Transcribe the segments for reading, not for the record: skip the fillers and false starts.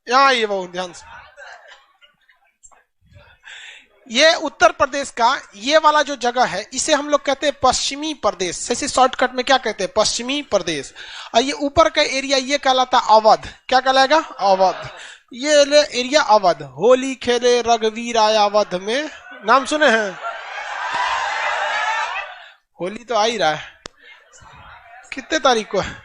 यहाँ आइए बहुत ध्यान से। ये उत्तर प्रदेश का ये वाला जो जगह है इसे हम लोग कहते हैं पश्चिमी प्रदेश, जैसे शॉर्टकट में क्या कहते हैं, पश्चिमी प्रदेश। और ये ऊपर का एरिया ये कहलाता अवध। क्या कहलाएगा? अवध। ये एरिया अवध। होली खेले रघुवीर आया अवध में, नाम सुने हैं? होली तो आ ही रहा है, कितने तारीख को है?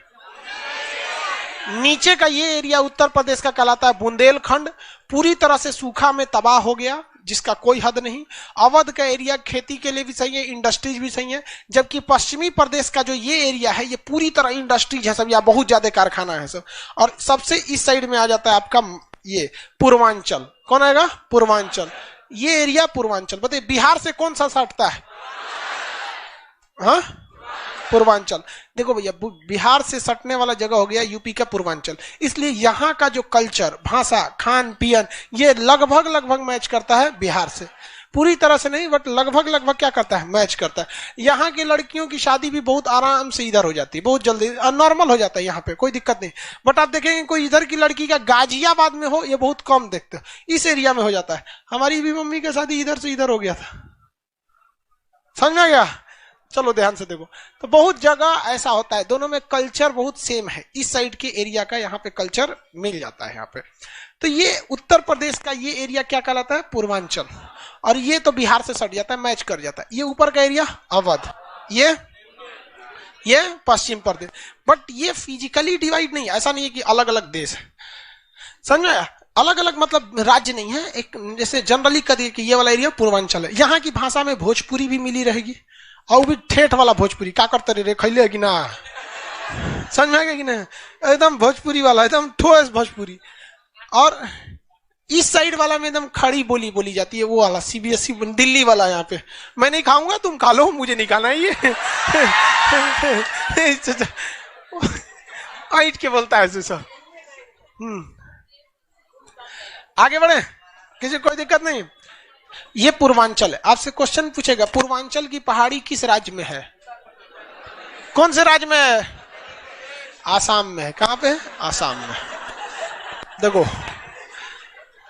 नीचे का ये एरिया उत्तर प्रदेश का कहलाता है बुंदेलखंड, पूरी तरह से सूखा में तबाह हो गया जिसका कोई हद नहीं। अवध का एरिया खेती के लिए भी सही है, इंडस्ट्रीज भी सही है। जबकि पश्चिमी प्रदेश का जो ये एरिया है ये पूरी तरह इंडस्ट्रीज है सब, या बहुत ज्यादा कारखाना है सब। और सबसे इस साइड में आ जाता है आपका ये पूर्वांचल। कौन आएगा? पूर्वांचल। ये एरिया पूर्वांचल। बताइए बिहार से कौन सा सटता है? हाँ, पूर्वांचल। देखो भैया, बिहार से सटने वाला जगह हो गया यूपी का पूर्वांचल। इसलिए यहाँ का जो कल्चर, भाषा, खान पीन ये लगभग मैच करता है बिहार से। पूरी तरह से नहीं बट लगभग क्या करता है, मैच करता है। यहाँ की लड़कियों की शादी भी बहुत आराम से इधर हो जाती है, बहुत जल्दी नॉर्मल हो जाता है, यहाँ पे कोई दिक्कत नहीं। बट आप देखेंगे कोई इधर की लड़की का गाजियाबाद में हो, ये बहुत कम देखते हो। इस एरिया में हो जाता है। हमारी भी मम्मी की शादी इधर से इधर हो गया था, समझ में आ गया? चलो ध्यान से देखो, तो बहुत जगह ऐसा होता है, दोनों में कल्चर बहुत सेम है। इस साइड के एरिया का यहाँ पे कल्चर मिल जाता है यहाँ पे। तो ये उत्तर प्रदेश का ये एरिया क्या कहलाता है? पूर्वांचल। और ये तो बिहार से सट जाता है, मैच कर जाता है। ये ऊपर का एरिया अवध, ये पश्चिम प्रदेश। बट ये फिजिकली डिवाइड नहीं, ऐसा नहीं है कि अलग अलग देश है, समझ में? अलग अलग मतलब राज्य नहीं है। एक जैसे जनरली कह दिए कि ये वाला एरिया पूर्वांचल है। यहाँ की भाषा में भोजपुरी भी मिली रहेगी, और भी ठेठ वाला भोजपुरी। क्या करते रे खैले है कि ना, समझ में आ गया कि ना? एकदम भोजपुरी वाला, एकदम ठोस भोजपुरी। और इस साइड वाला में एकदम खड़ी बोली बोली जाती है, वो वाला सीबीएसई दिल्ली वाला। यहाँ पे मैं नहीं खाऊंगा, तुम खा लो, मुझे नहीं खाना है ये। आइट के बोलता है सब। आगे बढ़े, किसी कोई दिक्कत नहीं। ये पूर्वांचल है। आपसे क्वेश्चन पूछेगा पूर्वांचल की पहाड़ी किस राज्य में है? कौन से राज्य में है? आसाम में है। कहां पे है? आसाम में। देखो,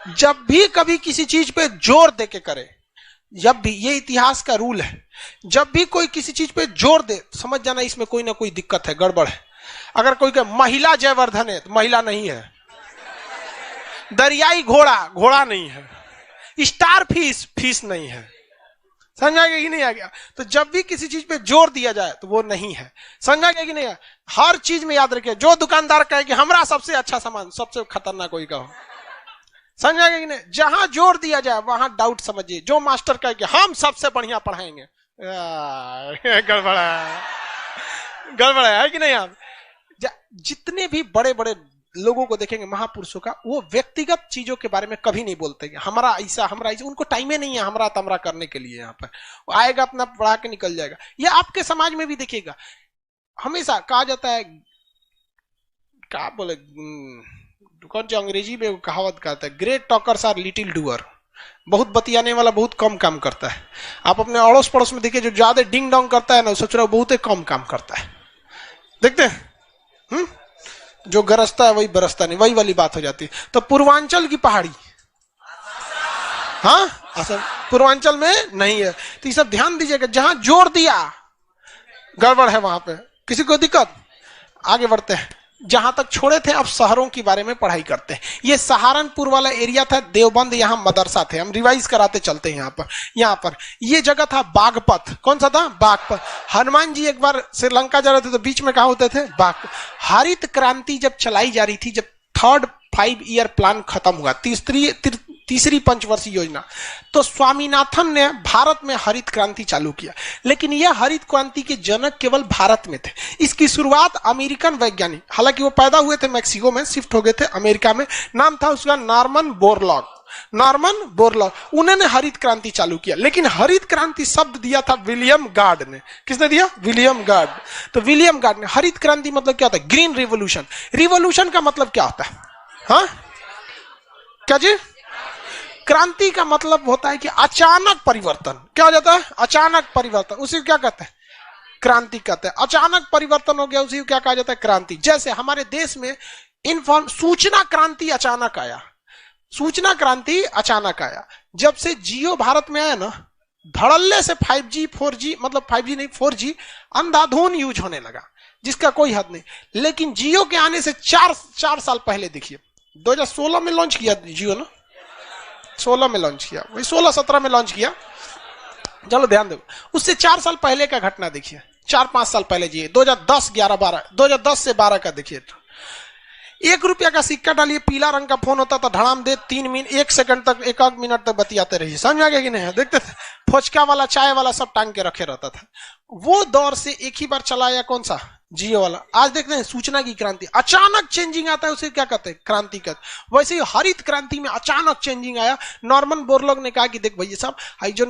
जब भी कभी किसी चीज पे जोर दे के करे, जब भी, ये इतिहास का रूल है, जब भी कोई किसी चीज पे जोर दे, समझ जाना इसमें कोई ना कोई दिक्कत है, गड़बड़ है। अगर कोई कहे महिला जयवर्धन है, तो महिला नहीं है। दरियाई घोड़ा, घोड़ा नहीं है। स्टार फिश, फिश नहीं है। समझ आ गया कि नहीं आ गया? तो जब भी किसी चीज पे जोर दिया जाए तो वो नहीं है। समझ आ गया कि नहीं? हर चीज में याद रखिए, जो दुकानदार कहे कि हमरा सबसे अच्छा सामान, सबसे खतरनाक कोई का हो। समझ आ गया कि नहीं? जहां जोर दिया जाए वहां डाउट समझिए। जो मास्टर कहे कि हम सबसे बढ़िया पढ़ाएंगे, गड़बड़ा है कि नहीं? आप जितने भी बड़े बड़े लोगों को देखेंगे महापुरुषों का, वो व्यक्तिगत चीजों के बारे में कभी नहीं बोलते हमारा ऐसा, उनको टाइम ही नहीं है हमरा तमरा करने के लिए। यहाँ पर वो आएगा, अपना पढ़ा के निकल जाएगा। या आपके समाज में भी देखिएगा, हमेशा कहा जाता है, क्या बोले, कौन सी अंग्रेजी में कहावत कहता है, great talkers are little doer. बहुत बतियाने वाला बहुत कम काम करता है। आप अपने अड़ोस पड़ोस में देखिए, जो ज्यादा डिंग डोंग करता है ना, सोच रहा बहुत ही कम काम करता है। देखते हैं, जो गरजता है वही बरसता नहीं, वही वाली बात हो जाती है। तो पूर्वांचल की पहाड़ी, हाँ, असल पूर्वांचल में नहीं है। तो ये सब ध्यान दीजिएगा, जहां जोर दिया गड़बड़ है वहां पे। किसी को दिक्कत? आगे बढ़ते हैं। जहां तक छोड़े थे, अब शहरों के बारे में पढ़ाई करते हैं। ये सहारनपुर वाला एरिया था, देवबंद यहाँ मदरसा थे। हम रिवाइज कराते चलते हैं। यहाँ पर ये जगह था बागपत। कौन सा था? बागपत। हनुमान जी एक बार श्रीलंका जा रहे थे तो बीच में कहा होते थे? बागपत। हरित क्रांति जब चलाई जा रही थी, जब थर्ड 5 ईयर प्लान खत्म हुआ, तीसरी पंचवर्षीय योजना, तो स्वामीनाथन ने भारत में हरित क्रांति चालू किया। लेकिन यह हरित क्रांति के जनक केवल भारत में थे। इसकी शुरुआत अमेरिकन वैज्ञानिक, हालांकि वो पैदा हुए थे मैक्सिको में, शिफ्ट हो गए थे अमेरिका में। नाम था उसका नॉर्मन बोरलॉग। उन्होंने हरित क्रांति चालू किया। लेकिन हरित क्रांति शब्द दिया था विलियम गार्ड ने। किसने दिया? William guard. तो विलियम गार्ड ने, हरित क्रांति मतलब क्या होता है? Green revolution. रिवोल्यूशन का मतलब क्या होता है? हाँ, क्या जी? क्रांति का मतलब होता है कि अचानक परिवर्तन। क्या हो जाता है? अचानक परिवर्तन, उसी को क्या कहते हैं? क्रांति कहते हैं। अचानक परिवर्तन हो गया, उसी को क्या कहा जाता है? क्रांति। जैसे हमारे देश में सूचना क्रांति अचानक आया, सूचना क्रांति अचानक आया। जब से जियो भारत में आया ना, धड़ल्ले से 5G 4G, मतलब 5G नहीं 4G अंधाधुन यूज होने लगा, जिसका कोई हद नहीं। लेकिन जियो के आने से चार साल पहले देखिए, 2016 में लॉन्च किया जियो ना, 16 में लॉन्च किया, वही 16-17 में लॉन्च किया, चलो ध्यान दो। उससे 4 साल पहले का घटना देखिए, 4-5 साल पहले जी, 2010 से 12 का देखिए। 1 रुपया का सिक्का डालिए, पीला रंग का फोन होता था, धड़ाम दे 3 मिनट 1 सेकंड तक 1 मिनट तक बतियाते रहिए, समझ आ गया कि नहीं? देखते थे फोचका वाला, चाय वाला सब टांग के रखे रहता था। वो दौर से एक ही बार चला आया, कौन सा? जियो वाला। आज देखते हैं सूचना की क्रांति, अचानक चेंजिंग आता है, उसे क्या कहते हैं? क्रांति कहते। वैसे ही हरित क्रांति में अचानक चेंजिंग आया। नॉर्मन बोरलॉग ने कहा कि देख भैया साहब, जो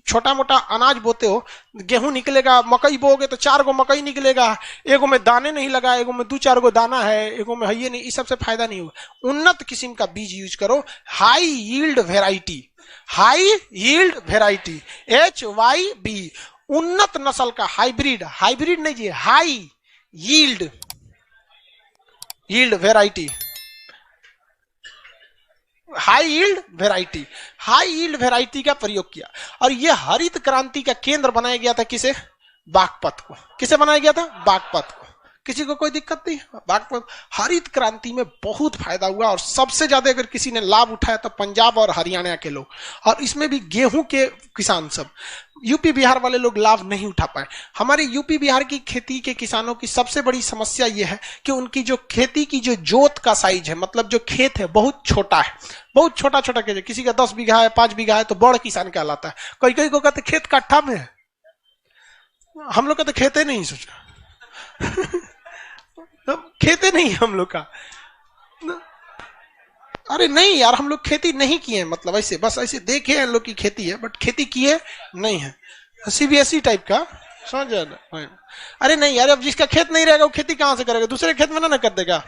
छोटा मोटा अनाज बोते हो, गेहूं निकलेगा, मकई बोगे तो 4 गो मकई निकलेगा, एगो में दाने नहीं लगा, एगो में 2-4 गो दाना है, एगो में है ये नहीं, इस सबसे फायदा नहीं होगा। उन्नत किस्म का बीज यूज करो, high yield variety, high yield variety, HYB, उन्नत नस्ल का हाइब्रिड, हाइब्रिड नहीं जी, high yield variety, high yield variety, high yield variety का प्रयोग किया। और यह हरित क्रांति का केंद्र बनाया गया था किसे? बागपत को। किसे बनाया गया था? बागपत को। किसी को कोई दिक्कत नहीं? बागपत। हरित क्रांति में बहुत फायदा हुआ, और सबसे ज्यादा अगर किसी ने लाभ उठाया तो पंजाब और हरियाणा के लोग, और इसमें भी गेहूं के किसान सब। यूपी बिहार वाले लोग लाभ नहीं उठा पाए। हमारे यूपी बिहार की खेती के किसानों की सबसे बड़ी समस्या यह है कि उनकी जो खेती की जो जोत का साइज है, मतलब जो खेत है, बहुत छोटा है, बहुत छोटा छोटा खेत है। किसी का 10 बीघा है, 5 बीघा है तो बड़ किसान कहलाता है। कोई कोई को कहते खेत कट्ठा में है, हम लोग का तो खेते नहीं, सोचा खेते नहीं हम लोग का। अरे नहीं यार, हम लोग खेती नहीं किए हैं, मतलब ऐसे बस ऐसे देखे हैं लोग की खेती है, बट खेती किए नहीं है। CBSE टाइप का, समझ जाए। अरे नहीं यार, अब जिसका खेत नहीं रहेगा वो खेती कहां से करेगा? दूसरे खेत में ना कर देगा,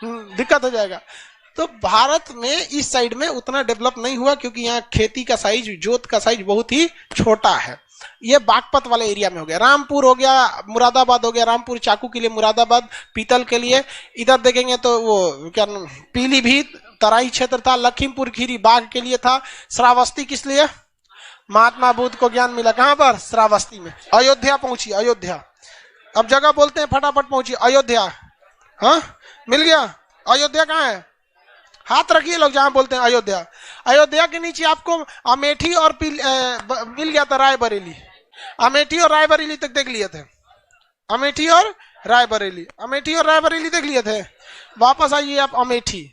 दिक्कत हो जाएगा। तो भारत में इस साइड में उतना डेवलप नहीं हुआ, क्योंकि यहाँ खेती का साइज, जोत का साइज बहुत ही छोटा है। ये बागपत वाले एरिया में हो गया, रामपुर हो गया, मुरादाबाद हो गया। रामपुर चाकू के लिए, मुरादाबाद पीतल के लिए। इधर देखेंगे तो वो क्या, पीलीभीत तराई क्षेत्र था। लखीमपुर खीरी बाघ के लिए था। श्रावस्ती किस लिए? महात्मा बुद्ध को ज्ञान मिला। कहां पर? श्रावस्ती में। अयोध्या पहुंची, अयोध्या। अब जगह बोलते हैं, फटाफट पहुंची अयोध्या। हाँ, मिल गया। अयोध्या कहाँ है? हाथ रखिए लोग जहां बोलते हैं अयोध्या। अयोध्या के नीचे आपको अमेठी और मिल गया था रायबरेली। अमेठी और रायबरेली तक देख लिए थे। अमेठी और रायबरेली, अमेठी और रायबरेली देख लिए थे। वापस आइए आप अमेठी।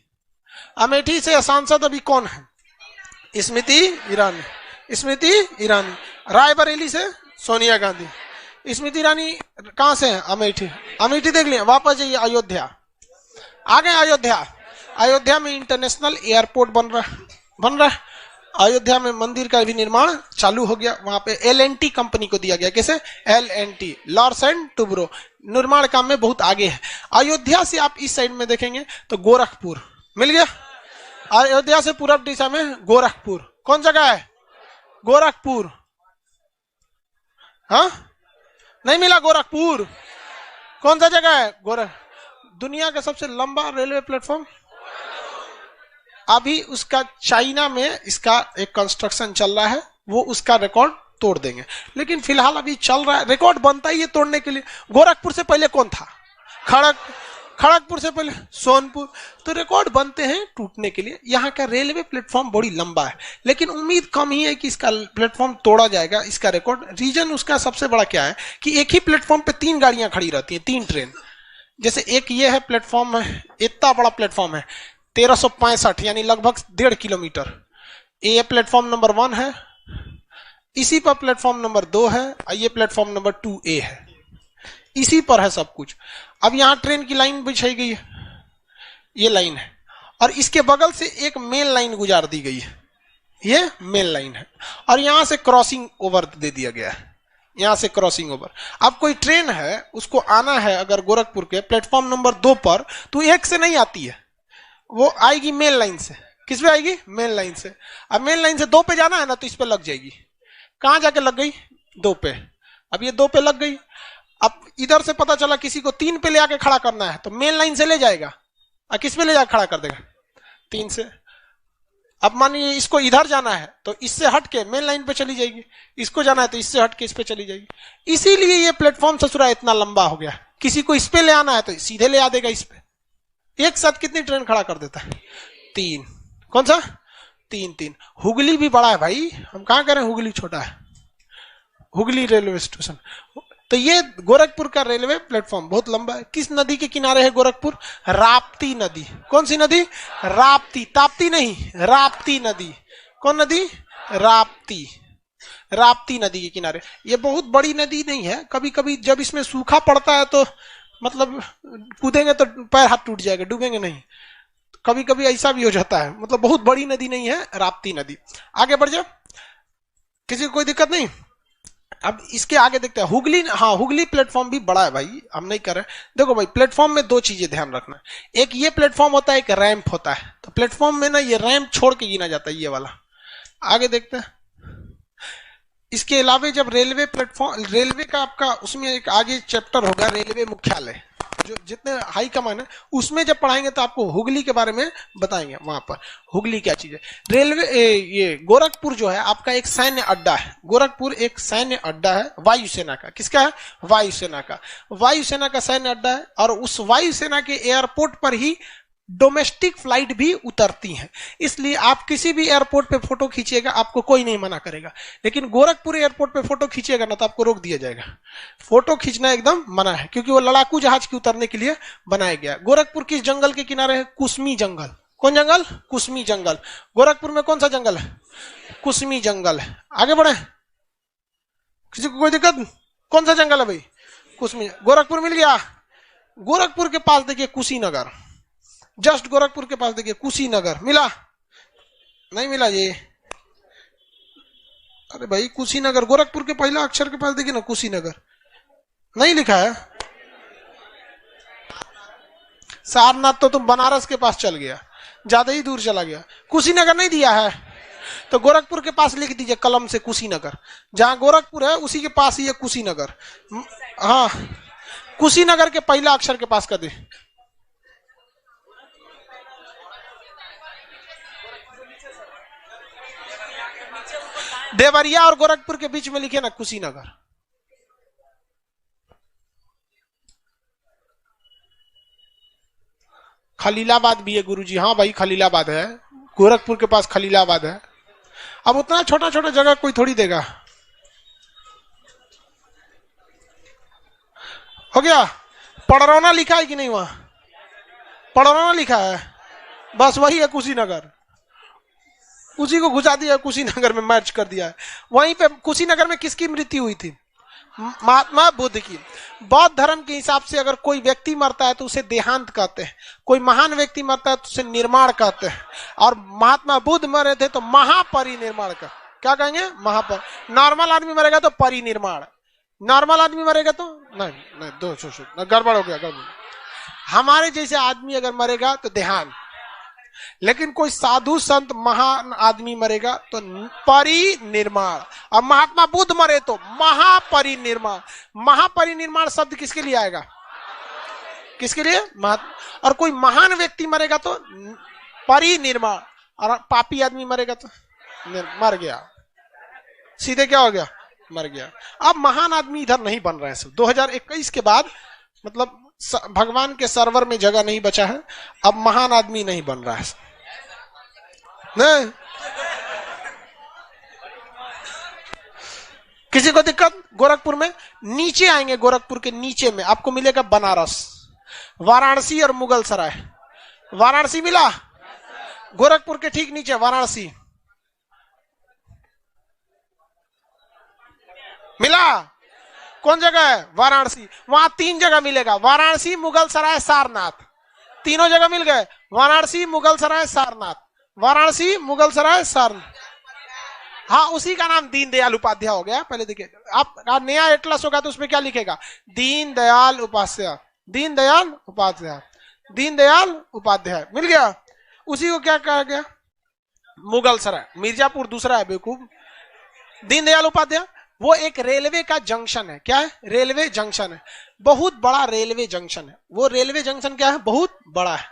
अमेठी से सांसद अभी कौन है? स्मृति ईरानी। स्मृति ईरानी। रायबरेली से सोनिया गांधी। स्मृति ईरानी कहां से है? अमेठी। अमेठी देख लिया। वापस जाइए अयोध्या। आ गए अयोध्या। अयोध्या में इंटरनेशनल एयरपोर्ट बन रहा है। अयोध्या में मंदिर का भी निर्माण चालू हो गया। वहां पे L&T कंपनी को दिया गया। कैसे? L&T, लॉर्स एंड टुब्रो, निर्माण काम में बहुत आगे है। अयोध्या से आप इस साइड में देखेंगे तो गोरखपुर मिल गया। अयोध्या से पूरब दिशा में गोरखपुर। कौन जगह है? गोरखपुर। हाँ, नहीं मिला गोरखपुर। कौन सा जगह है? दुनिया का सबसे लंबा रेलवे प्लेटफॉर्म। अभी उसका चाइना में इसका एक कंस्ट्रक्शन चल रहा है, वो उसका रिकॉर्ड तोड़ देंगे, लेकिन फिलहाल अभी चल रहा है। रिकॉर्ड बनता ही है तोड़ने के लिए। गोरखपुर से पहले कौन था? खड़गपुर से पहले सोनपुर। तो रिकॉर्ड बनते हैं टूटने के लिए। यहाँ का रेलवे प्लेटफॉर्म बड़ी लंबा है, लेकिन उम्मीद कम ही है कि इसका प्लेटफॉर्म तोड़ा जाएगा, इसका रिकॉर्ड। रीजन उसका सबसे बड़ा क्या है कि एक ही प्लेटफॉर्म पे 3 गाड़ियां खड़ी रहती है, 3 ट्रेन। जैसे एक ये है प्लेटफॉर्म है, इतना बड़ा प्लेटफॉर्म है, 1365 यानी लगभग 1.5 किलोमीटर। ये प्लेटफॉर्म नंबर 1 है, इसी पर प्लेटफॉर्म नंबर 2 है, ये प्लेटफॉर्म नंबर 2A है, इसी पर है सब कुछ। अब यहां ट्रेन की लाइन बिछाई गई है, ये लाइन है, और इसके बगल से एक मेन लाइन गुजार दी गई है, ये मेन लाइन है, और यहां से क्रॉसिंग ओवर दे दिया गया है, यहां से क्रॉसिंग ओवर। अब कोई ट्रेन है, उसको आना है अगर गोरखपुर के प्लेटफॉर्म नंबर 2 पर, तो 1 से नहीं आती है, वो आएगी मेन लाइन से। किस पे आएगी? मेन लाइन से। अब मेन लाइन से 2 पे जाना है ना, तो इस पे लग जाएगी। कहां जाके लग गई? 2 पे। अब ये 2 पे लग गई। अब इधर से पता चला किसी को 3 पे ले आके खड़ा करना है तो मेन लाइन से ले जाएगा और किस पे ले जाकर खड़ा कर देगा, 3 से। अब मानिए इसको इधर जाना है तो इससे हट के मेन लाइन पे चली जाएगी, इसको जाना है तो इससे हट के इस पे चली जाएगी। इसीलिए ये प्लेटफॉर्म ससुरा इतना लंबा हो गया। किसी को इस पे ले आना है तो सीधे ले आ देगा इस पे। एक साथ कितनी ट्रेन खड़ा कर देता है, 3। कौन सा, 3। हुगली भी बड़ा है भाई, हम कहां करें हुगली छोटा है, हुगली रेलवे स्टेशन। तो ये गोरखपुर का रेलवे प्लेटफॉर्म बहुत लंबा है। किस नदी के किनारे है गोरखपुर, राप्ती नदी। कौन सी नदी, राप्ती, ताप्ती नहीं, राप्ती नदी। कौन नदी, राप्ती, राप्ती नदी के किनारे। ये बहुत बड़ी नदी नहीं है, कभी कभी जब इसमें सूखा पड़ता है तो मतलब कूदेंगे तो पैर हाथ टूट जाएगा, डूबेंगे नहीं, कभी कभी ऐसा भी हो जाता है। मतलब बहुत बड़ी नदी नहीं है राप्ती नदी। आगे बढ़ जाओ, किसी को कोई दिक्कत नहीं। अब इसके आगे देखते हैं हुगली। हाँ, हुगली प्लेटफॉर्म भी बड़ा है भाई, हम नहीं कर रहे। देखो भाई, प्लेटफॉर्म में 2 चीजें ध्यान रखना, एक ये प्लेटफॉर्म होता है, एक रैंप होता है। तो प्लेटफॉर्म में ना ये रैंप छोड़ के गिना जाता है, ये वाला। आगे देखते हैं। इसके अलावा जब रेलवे प्लेटफॉर्म, रेलवे का आपका उसमें एक आगे चैप्टर होगा रेलवे मुख्यालय, जो जितने हाई कमान है उसमें जब पढ़ाएंगे तो आपको हुगली के बारे में बताएंगे। वहां पर हुगली क्या चीज है। रेलवे ये गोरखपुर जो है आपका एक सैन्य अड्डा है। गोरखपुर एक सैन्य अड्डा है वायुसेना का। किसका है, वायुसेना का। वायुसेना का सैन्य अड्डा है और उस वायुसेना के एयरपोर्ट पर ही डोमेस्टिक फ्लाइट भी उतरती हैं। इसलिए आप किसी भी एयरपोर्ट पे फोटो खींचिएगा, आपको कोई नहीं मना करेगा। लेकिन गोरखपुर एयरपोर्ट पे फोटो खींचिएगा ना तो आपको रोक दिया जाएगा। फोटो खींचना एकदम मना है, क्योंकि वो लड़ाकू जहाज के उतरने के लिए बनाया गया। गोरखपुर किस जंगल के किनारे है, कुसमी जंगल। कौन जंगल, कुसमी जंगल। गोरखपुर में कौन सा जंगल है, कुसमी जंगल है। आगे बढ़े, किसी को कोई दिक्कत, कौन सा जंगल है भाई, कुसमी। गोरखपुर मिल गया। गोरखपुर के पास देखिए कुशीनगर, जस्ट गोरखपुर के पास देखिए कुशीनगर। मिला, नहीं मिला ये, अरे भाई कुशीनगर गोरखपुर के पहला अक्षर के पास देखिए ना, कुशीनगर नहीं लिखा है। सारनाथ तो तुम बनारस के पास चल गया, ज्यादा ही दूर चला गया। कुशीनगर नहीं दिया है तो गोरखपुर के पास लिख दीजिए कलम से कुशीनगर। जहां गोरखपुर है उसी के पास ही है कुशीनगर। हाँ, कुशीनगर के पहला अक्षर के पास कर दे। देवरिया और गोरखपुर के बीच में लिखे ना कुशीनगर। खलीलाबाद भी है गुरुजी। हाँ भाई खलीलाबाद है, गोरखपुर के पास खलीलाबाद है। अब उतना छोटा छोटा जगह कोई थोड़ी देगा। हो गया। पड़रौना लिखा है कि नहीं, वहां पड़रौना लिखा है, बस वही है कुशीनगर। उसी को घुसा दिया, कुशीनगर में मैच कर दिया है। वहीं पे कुशीनगर में किसकी मृत्यु हुई थी, महात्मा बुद्ध की। बौद्ध धर्म के हिसाब से अगर कोई व्यक्ति मरता है तो उसे देहांत कहते हैं, कोई महान व्यक्ति मरता है तो उसे निर्माण कहते हैं। और महात्मा बुद्ध मरे थे तो महापरिनिर्माण का क्या कहेंगे, नॉर्मल आदमी मरेगा तो परिनिर्माण, नॉर्मल आदमी मरेगा तो नहीं दो गड़बड़ हो गया, गड़बड़। हमारे जैसे आदमी अगर मरेगा तो देहांत, लेकिन कोई साधु संत महान आदमी मरेगा तो परिनिर्माण। और महात्मा बुद्ध मरे तो महापरिनिर्माण। महापरिनिर्माण शब्द किसके लिए आएगा, किसके लिए, और कोई महान व्यक्ति मरेगा तो परिनिर्माण, और पापी आदमी मरेगा तो मर गया, सीधे क्या हो गया, मर गया। अब महान आदमी इधर नहीं बन रहे हैं। 2021 के बाद मतलब भगवान के सर्वर में जगह नहीं बचा है, अब महान आदमी नहीं बन रहा है। नहीं किसी को दिक्कत। गोरखपुर में नीचे आएंगे, गोरखपुर के नीचे में आपको मिलेगा बनारस, वाराणसी और मुगल सराय। वाराणसी मिला, गोरखपुर के ठीक नीचे वाराणसी मिला। कौन जगह है, वाराणसी। वहां 3 जगह मिलेगा, वाराणसी, मुगल सराय, सारनाथ। तीनों जगह मिल गए, वाराणसी, मुगल सराय, सारनाथ, वाराणसी, मुगल सराय, सारनाथ। हाँ, उसी का नाम दीनदयाल उपाध्याय हो गया। पहले देखिए, आप नया एटलस होगा तो उसमें क्या लिखेगा, दीनदयाल उपाध्याय, दीनदयाल उपाध्याय, दीनदयाल उपाध्याय मिल गया। उसी को क्या कहा गया, मुगल सराय। मिर्जापुर दूसरा है बेवकूफ, दीनदयाल उपाध्याय। वो एक रेलवे का जंक्शन है। क्या है? रेलवे जंक्शन है, बहुत बड़ा रेलवे जंक्शन है। वो रेलवे जंक्शन क्या है? बहुत बड़ा है,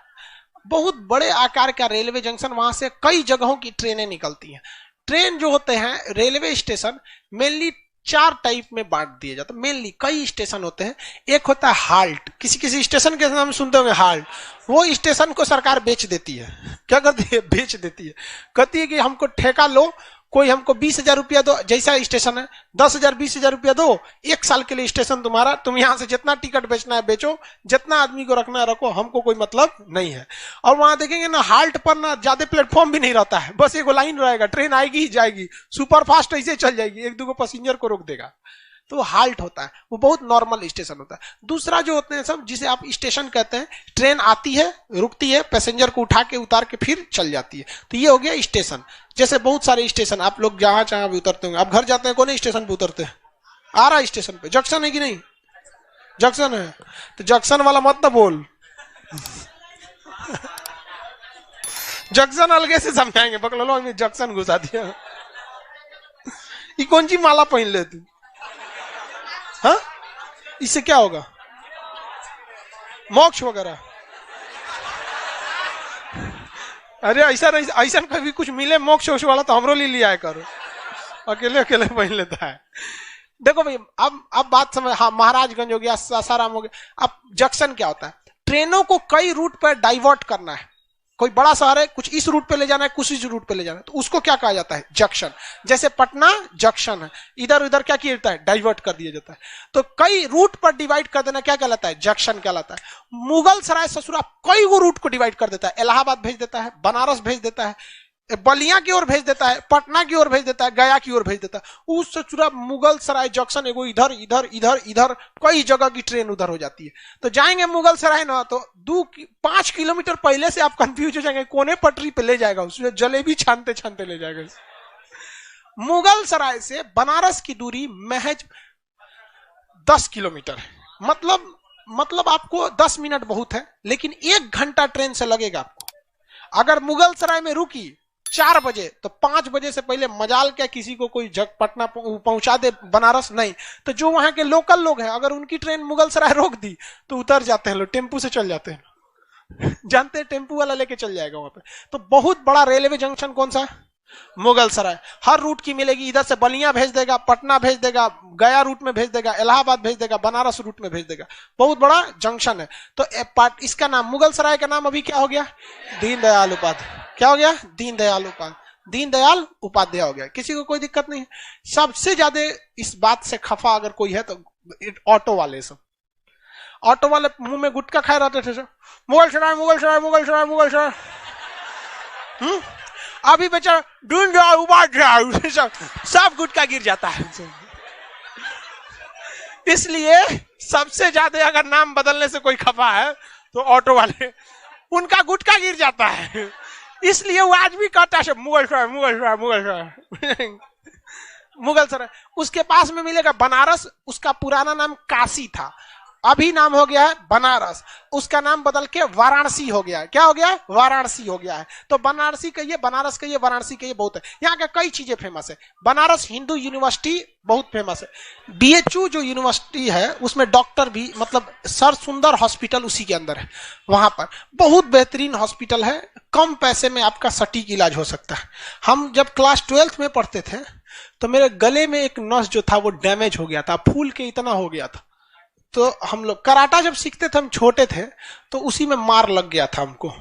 बहुत बड़े आकार का रेलवे जंक्शन। वहां से कई जगहों की ट्रेनें निकलती हैं। ट्रेन जो होते हैं रेलवे स्टेशन मेनली 4 टाइप में बांट दिए जाते हैं। मेनली कई स्टेशन होते हैं। एक होता है हाल्ट, किसी किसी स्टेशन के नाम सुनते होंगे हाल्ट। वो स्टेशन को सरकार बेच देती है। क्या करती है? बेच देती है। कहती है कि हमको ठेका लो, कोई हमको 20,000 रुपया दो, जैसा स्टेशन है 10,000 20,000 रुपया दो, 1 साल के लिए स्टेशन तुम्हारा, तुम यहां से जितना टिकट बेचना है बेचो, जितना आदमी को रखना है रखो, हमको कोई मतलब नहीं है। और वहां देखेंगे ना हाल्ट पर ना ज्यादा प्लेटफॉर्म भी नहीं रहता है, बस एगो लाइन रहेगा, ट्रेन आएगी ही जाएगी, सुपर फास्ट ऐसे चल जाएगी, 1-2 पैसेंजर को रोक देगा। तो हाल्ट होता है, वो बहुत नॉर्मल स्टेशन होता है। दूसरा जो होते हैं सब, जिसे आप स्टेशन कहते हैं, ट्रेन आती है, रुकती है, पैसेंजर को उठा के उतार के फिर चल जाती है। तो ये हो गया स्टेशन। जैसे बहुत सारे स्टेशन आप लोग जहां जहां भी उतरते होंगे, आप घर जाते हैं कौन स्टेशन पे उतरते हैं? आ रहा स्टेशन पे जंक्शन है कि नहीं? जंक्शन है, तो जंक्शन वाला मत ना बोल। जंक्शन अलगे से समझाएंगे, पकड़ लो जंक्शन घुसा दिया। ये कौन सी माला पहन ले तू? हाँ, इससे क्या होगा? मोक्ष वगैरह? अरे ऐसा नहीं, ऐसा कभी कुछ मिले मोक्ष वाला तो हमरो लिया है करो, अकेले अकेले पहन लेता है। देखो भाई, अब बात समझ। हाँ, महाराजगंज हो गया, सासाराम हो गया। अब जंक्शन क्या होता है? ट्रेनों को कई रूट पर डाइवर्ट करना है। कोई बड़ा शहर है, कुछ इस रूट पे ले जाना है, कुछ इस रूट पे ले जाना है, तो उसको क्या कहा जाता है? जंक्शन। जैसे पटना जंक्शन है, इधर उधर क्या किया जाता है? डाइवर्ट कर दिया जाता है। तो कई रूट पर डिवाइड कर देना क्या कहलाता है? जंक्शन कहलाता है। मुगल सराय ससुरा कई वो रूट को डिवाइड कर देता है। इलाहाबाद भेज देता है, बनारस भेज देता है, बलिया की ओर भेज देता है, पटना की ओर भेज देता है, गया की ओर भेज देता है। उस सचुरा मुगल सराय जंक्शन एगो इधर इधर इधर इधर कई जगह की ट्रेन उधर हो जाती है। तो जाएंगे मुगल सराय ना, तो 5 किलोमीटर पहले से आप कंफ्यूज हो जाएंगे, कोने पटरी पे ले जाएगा, उसमें जलेबी छानते छानते ले जाएगा। मुगल सराय से बनारस की दूरी महज 10 किलोमीटर है। मतलब आपको 10 मिनट बहुत है, लेकिन 1 घंटा ट्रेन से लगेगा आपको। अगर मुगल सराय में रुकी 4 बजे, तो 5 बजे से पहले मजाल क्या किसी को कोई पटना पहुंचा दे बनारस? नहीं। तो जो वहां के लोकल लोग हैं, अगर उनकी ट्रेन मुगल सराय रोक दी तो उतर जाते हैं लोग, टेम्पू से चल जाते हैं। जानते हैं, टेम्पू वाला लेके चल जाएगा वहां पे। तो बहुत बड़ा रेलवे जंक्शन कौन सा? मुगल सराय। हर रूट की मिलेगी, इधर से बलिया भेज देगा, पटना भेज देगा, गया रूट में भेज देगा, इलाहाबाद भेज देगा, बनारस रूट में भेज देगा। बहुत बड़ा जंक्शन है। तो इसका नाम, मुगल सराय का नाम अभी क्या हो गया? दीनदयाल उपाध्याय। क्या हो गया? दीनदयाल उपाध्याय। दीनदयाल उपाध्याय हो गया। किसी को कोई दिक्कत नहीं है। सबसे ज्यादा इस बात से खफा अगर कोई है तो ऑटो वाले। सब ऑटो वाले मुंह में गुटखा खाए रहते थे, मुगल सराय मुगल सराय मुगल सराय मुगल सराय। अभी बेचारा दीनदयाल उपाध्याय सब गुटखा गिर जाता है। इसलिए सबसे ज्यादा अगर नाम बदलने से कोई खफा है तो ऑटो वाले, उनका गुटखा गिर जाता है। इसलिए वो आज भी कहता है मुगल सराय मुगल सराय मुगल सराय मुगल सराय। उसके पास में मिलेगा बनारस, उसका पुराना नाम काशी था, अभी नाम हो गया है बनारस। उसका नाम बदल के वाराणसी हो गया है। क्या हो गया? वाराणसी हो गया है। तो बनारसी कहिए, बनारस कहिए, वाराणसी कहिए, बहुत है। यहाँ का कई चीजें फेमस है। बनारस हिंदू यूनिवर्सिटी बहुत फेमस है। BHU जो यूनिवर्सिटी है उसमें डॉक्टर भी, मतलब सर सुंदर हॉस्पिटल उसी के अंदर है। वहां पर बहुत बेहतरीन हॉस्पिटल है, कम पैसे में आपका सटीक इलाज हो सकता है। हम जब क्लास 12th में पढ़ते थे तो मेरे गले में एक नस जो था वो डैमेज हो गया था, फूल के इतना हो गया था। तो हम लोग कराटा जब सीखते थे, हम छोटे थे, तो उसी में मार लग गया था, हमको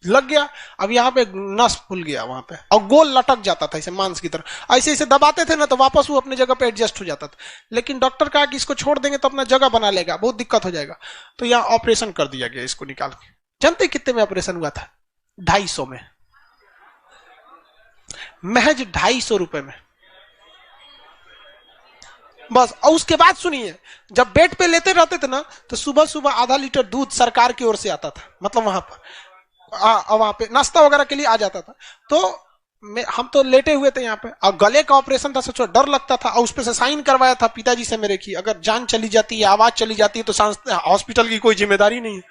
लग गया। अब यहाँ पे नस फूल गया वहां पे, और गोल लटक जाता था ऐसे मांस की तरह। ऐसे ऐसे दबाते थे ना तो वापस वो अपने जगह पे एडजस्ट हो जाता था। लेकिन डॉक्टर कहा कि इसको छोड़ देंगे तो अपना जगह बना लेगा, बहुत दिक्कत हो जाएगा। तो यहाँ ऑपरेशन कर दिया गया इसको निकाल के। जानते कितने में ऑपरेशन हुआ था? 250 में, महज 250 रुपए में बस। और उसके बाद सुनिए, जब बेड पे लेते रहते थे ना तो सुबह सुबह आधा लीटर दूध सरकार की ओर से आता था, मतलब वहां पे नाश्ता वगैरह के लिए आ जाता था। तो हम तो लेटे हुए थे यहाँ पे, और गले का ऑपरेशन था, सोचो डर लगता था। और उस पे से साइन करवाया था पिताजी से मेरे की, अगर जान चली जाती है, आवाज चली जाती है तो हॉस्पिटल की कोई जिम्मेदारी नहीं है।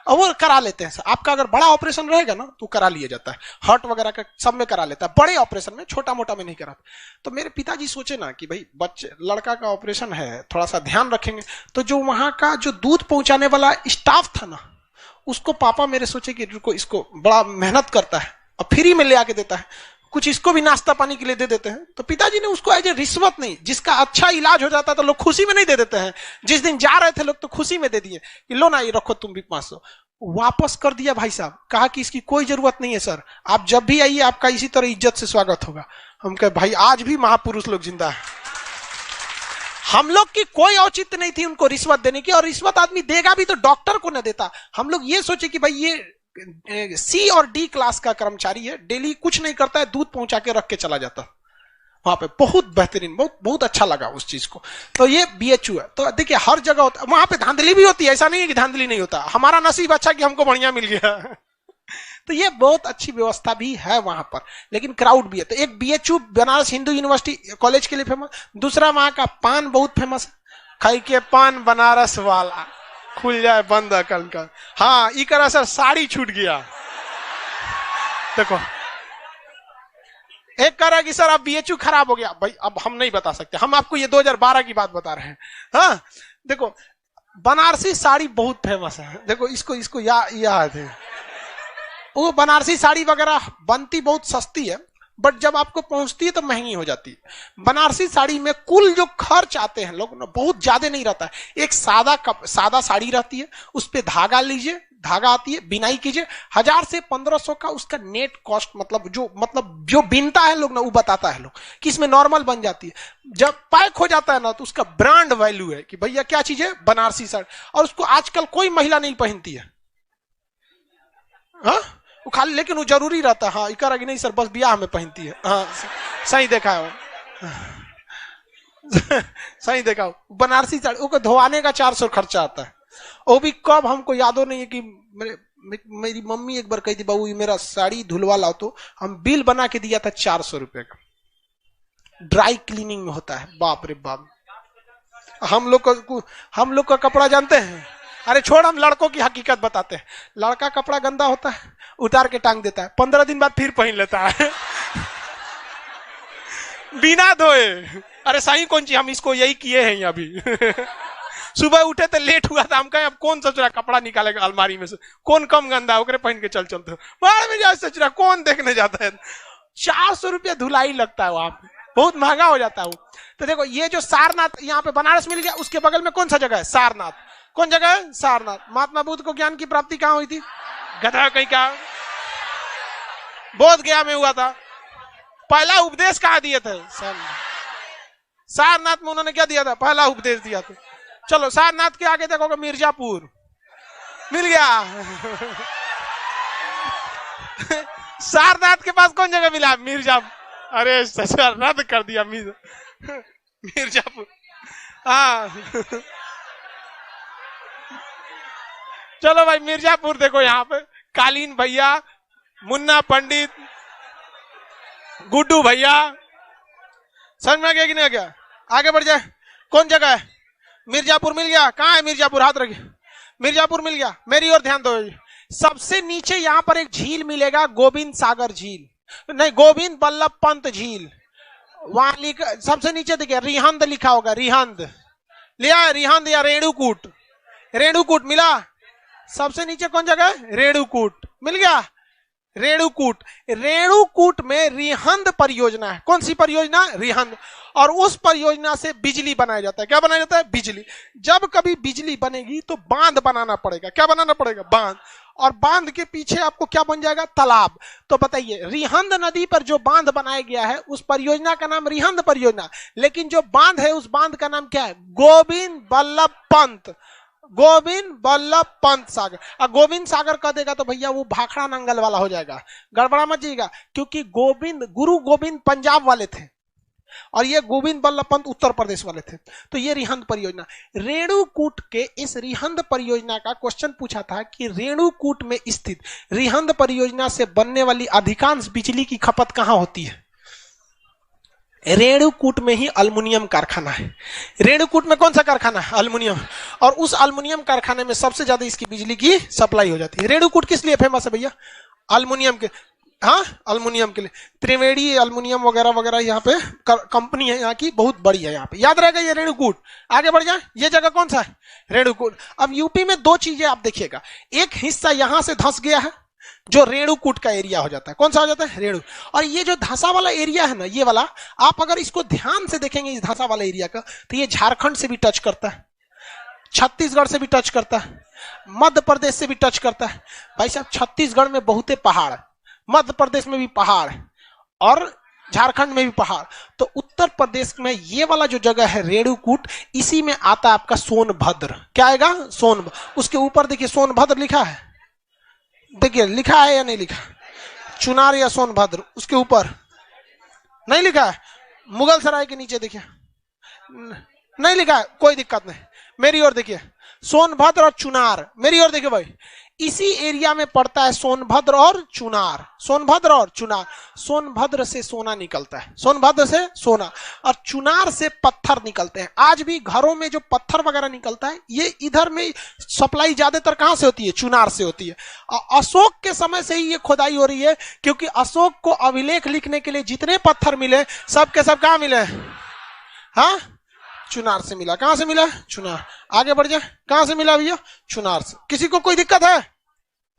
और वो करा लेते हैं। आपका अगर बड़ा ऑपरेशन रहेगा ना तो करा लिया जाता है, हार्ट वगैरह का सब में करा लेता है, बड़े ऑपरेशन में, छोटा मोटा में नहीं कराता। तो मेरे पिताजी सोचे ना कि भाई बच्चे लड़का का ऑपरेशन है, थोड़ा सा ध्यान रखेंगे। तो जो वहां का जो दूध पहुंचाने वाला स्टाफ था ना, उसको पापा मेरे सोचे कि इसको बड़ा मेहनत करता है और फ्री में ले आके देता है, कुछ इसको भी नाश्ता पानी के लिए दे देते हैं। तो पिताजी ने उसको एज ए रिश्वत नहीं, जिसका अच्छा इलाज हो जाता है तो लोग खुशी में नहीं दे देते हैं। जिस दिन जा रहे थे लोग तो खुशी में दे दिए कि लो ना ये रखो तुम भी 500, वापस कर दिया भाई साहब। कहा कि इसकी कोई जरूरत नहीं है सर, आप जब भी आइए आपका इसी तरह इज्जत से स्वागत होगा। हम कहे भाई आज भी महापुरुष लोग जिंदा है। हम लोग की कोई औचित्य नहीं थी उनको रिश्वत देने की, और रिश्वत आदमी देगा भी तो डॉक्टर को न देता। हम लोग ये सोचे कि भाई ये सी और डी क्लास का कर्मचारी है, डेली कुछ नहीं करता है, दूध पहुंचा के रख के चला जाता वहां पे। बहुत बेहतरीन, बहुत बहुत अच्छा लगा उस चीज को। तो ये बीएचयू है। तो देखिए हर जगह होता है, वहां पे धांधली भी होती है, ऐसा नहीं है कि धांधली नहीं होता। हमारा नसीब अच्छा कि हमको बढ़िया मिल गया। तो ये बहुत अच्छी व्यवस्था भी है वहां पर, लेकिन क्राउड भी है। तो एक BHU Banaras Hindu university college के लिए फेमस, दूसरा वहां का पान बहुत फेमस है। खाई के पान बनारस वाला खुल जाए बंद अकल का। हाँ इकरा सर साड़ी छूट गया। देखो एक कह रहा है कि सर अब बीएचयू खराब हो गया। भाई अब हम नहीं बता सकते, हम आपको ये 2012 की बात बता रहे हैं। हाँ देखो बनारसी साड़ी बहुत फेमस है। देखो इसको याद है, वो बनारसी साड़ी वगैरह बनती बहुत सस्ती है, बट जब आपको पहुंचती है तो महंगी हो जाती है। बनारसी साड़ी में कुल जो खर्च आते हैं लोग ना, बहुत ज्यादा नहीं रहता है। एक सादा साड़ी रहती है, उस पे धागा लीजिए, धागा आती है, बिनाई कीजिए, 1000 से 1500 का उसका नेट कॉस्ट, मतलब जो बिनता है लोग ना वो बताता है लोग कि इसमें नॉर्मल बन जाती है। जब पैक हो जाता है ना तो उसका ब्रांड वैल्यू है कि भैया क्या चीज है, बनारसी साड़ी। और उसको आजकल कोई महिला नहीं पहनती है। हाँ वो खाली, लेकिन वो जरूरी रहता है। हाँ इकरा कि नहीं सर बस ब्याह में पहनती है। हाँ सही देखा है, सही देखा हो। बनारसी साड़ी वो धोवाने का 400 खर्चा आता है। वो भी कब हमको यादो नहीं है कि मेरी मम्मी एक बार कही थी बाबू मेरा साड़ी धुलवा लाओ, तो हम बिल बना के दिया था 400 रुपए का। ड्राई क्लीनिंग में होता है, बाप रे बाप। हम लोग का कपड़ा जानते हैं, अरे छोड़ हम लड़कों की हकीकत बताते हैं। लड़का कपड़ा गंदा होता है, उतार के टांग देता है, 15 दिन बाद फिर पहन लेता है बिना धोए। अरे सही कौन चीज, हम इसको यही किए हैं अभी। सुबह उठे तो लेट हुआ था, हम कहें अब कौन सोच रहा कपड़ा निकालेगा अलमारी में से, कौन कम गंदा ओकरे पहन के चलते बाहर में जाए, सोच रहा कौन देखने जाता है। 400 रुपया धुलाई लगता है वहां पे, बहुत महंगा हो जाता है वो। तो देखो ये जो सारनाथ यहाँ पे बनारस मिल गया, उसके बगल में कौन सा जगह है, सारनाथ। कौन जगह है, सारनाथ। महात्मा बुद्ध को ज्ञान की प्राप्ति कहां हुई थी, गधा कहीं का, बोध गया में हुआ था। पहला उपदेश कहां दिए थे, सारनाथ में उन्होंने क्या दिया था, पहला उपदेश दिया था। चलो सारनाथ के आगे देखोगे मिर्जापुर मिल गया। सारनाथ के पास कौन जगह मिला, मिर्जापुर। अरे रद्द कर दिया मिर्जापुर। हाँ चलो भाई मिर्जापुर देखो, यहाँ पे कालीन भैया, मुन्ना पंडित, गुड्डू भैया, समझ में आ गया कि नहीं आ गया। आगे बढ़ जाए, कौन जगह है, मिर्जापुर मिल गया। कहाँ है मिर्जापुर, हाथ रखिए, मिर्जापुर मिल गया। मेरी ओर ध्यान दो, सबसे नीचे यहाँ पर एक झील मिलेगा, गोविंद सागर झील, नहीं गोविंद बल्लभ पंत झील। वहां सबसे नीचे देखिए रिहंद लिखा होगा, रिहंद लिया, रिहंद या रेणुकूट, रेणुकूट मिला। सबसे नीचे कौन जगह है, रेणुकूट मिल गया। रेणुकूट, रेणुकूट में रिहंद परियोजना है। कौन सी परियोजना, रिहंद। और उस परियोजना से बिजली बनाया जाता है। क्या बनाया जाता है, बिजली। जब कभी बिजली बनेगी तो बांध बनाना पड़ेगा। क्या बनाना पड़ेगा, बांध। और बांध के पीछे आपको क्या बन जाएगा, तालाब। तो बताइए रिहंद नदी पर जो बांध बनाया गया है उस परियोजना का नाम रिहंद परियोजना, लेकिन जो बांध है उस बांध का नाम क्या है, गोविंद बल्लभ पंत, गोविंद बल्लभ पंत सागर। और गोविंद सागर कह देगा तो भैया वो भाखड़ा नंगल वाला हो जाएगा, गड़बड़ा मत जाइएगा, क्योंकि गुरु गोविंद पंजाब वाले थे और ये गोविंद बल्लभ पंत उत्तर प्रदेश वाले थे। तो ये रिहंद परियोजना, रेणुकूट के इस रिहंद परियोजना का क्वेश्चन पूछा था कि रेणुकूट में स्थित रिहंद परियोजना से बनने वाली अधिकांश बिजली की खपत कहां होती है। रेणुकूट में ही अल्युमिनियम कारखाना है। रेणुकूट में कौन सा कारखाना है? अल्युमिनियम। और उस अल्युमिनियम कारखाने में सबसे ज्यादा इसकी बिजली की सप्लाई हो जाती है। रेणुकूट किस लिए फेमस है भैया? अल्युमिनियम के, हाँ अल्युमिनियम के लिए। त्रिवेणी अल्युमिनियम वगैरह वगैरह यहाँ पे कंपनी है, यहाँ की बहुत बड़ी है। यहाँ पे याद रहेगा ये रेणुकूट। आगे बढ़ जाए, ये जगह कौन सा है? रेणुकूट। अब यूपी में दो चीजें आप देखिएगा, एक हिस्सा यहां से धंस गया है जो रेणुकूट का एरिया हो जाता है। कौन सा हो जाता है? रेणु। और ये जो धंसा वाला एरिया है ना, ये वाला आप अगर इसको ध्यान से देखेंगे इस धंसा वाला एरिया का, तो ये झारखंड से भी टच करता है, छत्तीसगढ़ से भी टच करता है, मध्य प्रदेश से भी टच करता है। भाई साहब छत्तीसगढ़ में बहुते पहाड़ है, मध्य प्रदेश में भी पहाड़ है और झारखंड में भी पहाड़। तो उत्तर प्रदेश में ये वाला जो जगह है रेणुकूट, इसी में आता है आपका सोनभद्र। क्या आएगा? सोनभद्र। उसके ऊपर देखिए सोनभद्र लिखा है, देखिए लिखा है या नहीं लिखा? चुनार या सोनभद्र, उसके ऊपर नहीं लिखा है। मुगल सराय के नीचे देखिए नहीं लिखा है, कोई दिक्कत नहीं। मेरी ओर देखिए, सोनभद्र और चुनार, मेरी ओर देखिए भाई, इसी एरिया में पड़ता है सोनभद्र और चुनार। सोनभद्र और चुनार, सोनभद्र से सोना निकलता है, सोनभद्र से सोना, और चुनार से पत्थर निकलते हैं। आज भी घरों में जो पत्थर वगैरह निकलता है, ये इधर में सप्लाई ज्यादातर कहां से होती है? चुनार से होती है। अशोक के समय से ही ये खुदाई हो रही है, क्योंकि अशोक को अभिलेख लिखने के लिए जितने पत्थर मिले सब के सब कहां मिले? हाँ, चुनार से मिला। कहां से मिला? चुनार। आगे बढ़ जाए, कहां से मिला भैया? चुनार से। किसी को कोई दिक्कत है?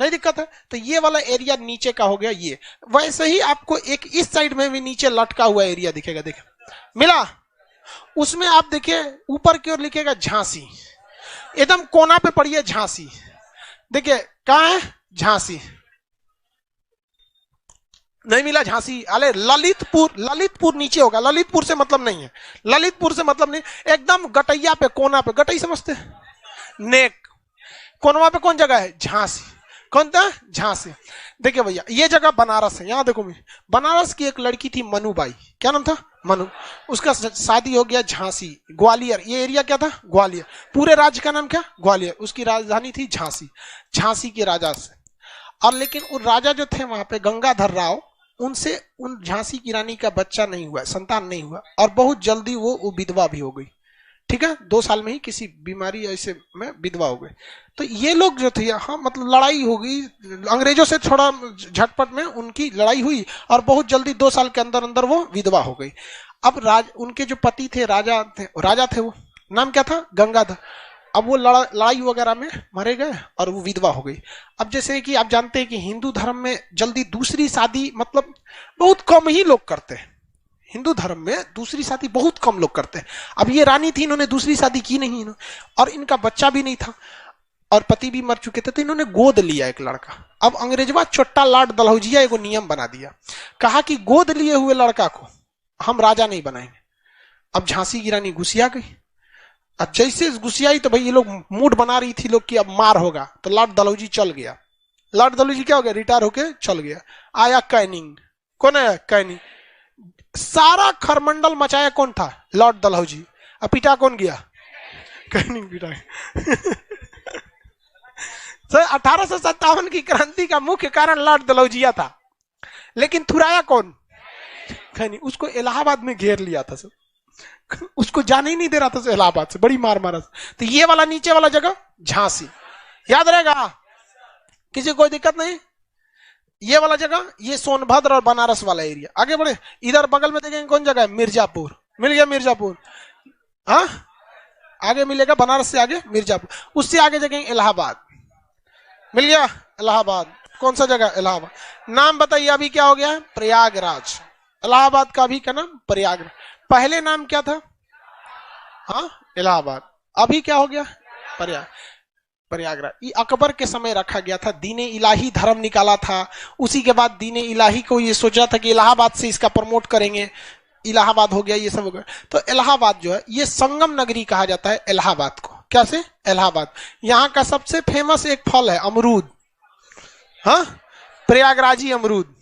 नहीं दिक्कत है। तो ये वाला एरिया नीचे का हो गया ये। वैसे ही आपको एक इस साइड में भी नीचे लटका हुआ एरिया दिखेगा, देखिए मिला। उसमें आप देखिए ऊपर की ओर लिखेगा झांसी, एकदम कोना पे पड़ी है झांसी। देखिए कहां है? झांसी। नहीं मिला झांसी। अरे ललितपुर, ललितपुर नीचे होगा, ललितपुर से मतलब नहीं है, ललितपुर से मतलब नहीं, एकदम गटैया पे, कोना पे। गटई समझते हैं? नेक कोनवा पे कौन जगह है? झांसी। कौन था? झांसी। देखिए भैया ये जगह बनारस है। यहां देखो, मैं बनारस की एक लड़की थी मनुबाई, क्या नाम था? मनु। उसका शादी हो गया झांसी, ग्वालियर। ये एरिया क्या था? ग्वालियर। पूरे राज्य का नाम क्या? ग्वालियर। उसकी राजधानी थी झांसी, झांसी के राजा से। और लेकिन उन राजा जो थे वहां पे गंगाधर राव, उनसे उन झांसी की रानी का बच्चा नहीं हुआ, संतान नहीं हुआ, और बहुत जल्दी वो विधवा भी हो गई। ठीक है, 2 साल में ही किसी बीमारी ऐसे में विधवा हो गई। तो ये लोग जो थे, हाँ मतलब लड़ाई हो गई अंग्रेजों से, थोड़ा झटपट में उनकी लड़ाई हुई और बहुत जल्दी 2 साल के अंदर अंदर वो विधवा हो गई। अब उनके जो पति थे, राजा थे वो नाम क्या था? गंगाधर। अब वो लड़ाई वगैरह में मरे गए और वो विधवा हो गई। अब जैसे कि आप जानते हैं कि हिंदू धर्म में जल्दी दूसरी शादी मतलब बहुत कम ही लोग करते हैं। हिंदू धर्म में दूसरी शादी बहुत कम लोग करते हैं। अब ये रानी थी, इन्होंने दूसरी शादी की नहीं, और इनका बच्चा भी नहीं था और पति भी मर चुके थे, तो इन्होंने गोद लिया एक लड़का। अब अंग्रेजवा चोट्टा लाट दलहौजिया एगो नियम बना दिया, कहा कि गोद लिए हुए लड़का को हम राजा नहीं बनाएंगे। अब झांसी की रानी गुस्सिया गई। अब जैसे गुस्सियाई तो भाई ये लोग मूड बना रही थी लोग कि अब मार होगा, तो लाट दलहौजी चल गया। लाट दलहौजी क्या हो गया? रिटायर होके चल गया। आया कैनिंग। कौन है? कैनिंग। सारा खरमंडल मचाया कौन था? लॉर्ड दलहौजी। अब पिटा कौन गया? कैनिंग पिटा। तो 1857 की क्रांति का मुख्य कारण लॉर्ड दलहौजिया था, लेकिन थुराया कौन? कैनिंग। उसको इलाहाबाद में घेर लिया था सब, उसको जाने ही नहीं दे रहा था इलाहाबाद से, बड़ी मार मारा। तो ये वाला नीचे वाला जगह झांसी, याद रहेगा, किसी कोई दिक्कत नहीं। ये वाला जगह ये सोनभद्र और बनारस वाला एरिया। आगे बढ़े, इधर बगल में देखेंगे कौन जगह है? मिर्जापुर। मिल गया मिर्जापुर। हाँ आगे मिलेगा, बनारस से आगे मिर्जापुर, उससे आगे जगह इलाहाबाद। मिल गया इलाहाबाद। कौन सा जगह? इलाहाबाद। नाम बताइए अभी क्या हो गया है? प्रयागराज। इलाहाबाद का अभी क्या नाम? प्रयागराज। पहले नाम क्या था? हाँ इलाहाबाद। अभी क्या हो गया? प्रयागराज। ये अकबर के समय रखा गया था, दीने इलाही धर्म निकाला था। उसी के बाद दीने इलाही को ये सोचा था कि इलाहाबाद से इसका प्रमोट करेंगे, इलाहाबाद हो गया, ये सब हो गया। तो इलाहाबाद जो है ये संगम नगरी कहा जाता है इलाहाबाद को। क्या से? इलाहाबाद। यहाँ का सबसे फेमस एक फल है अमरूद। हाँ प्रयागराजी अमरूद,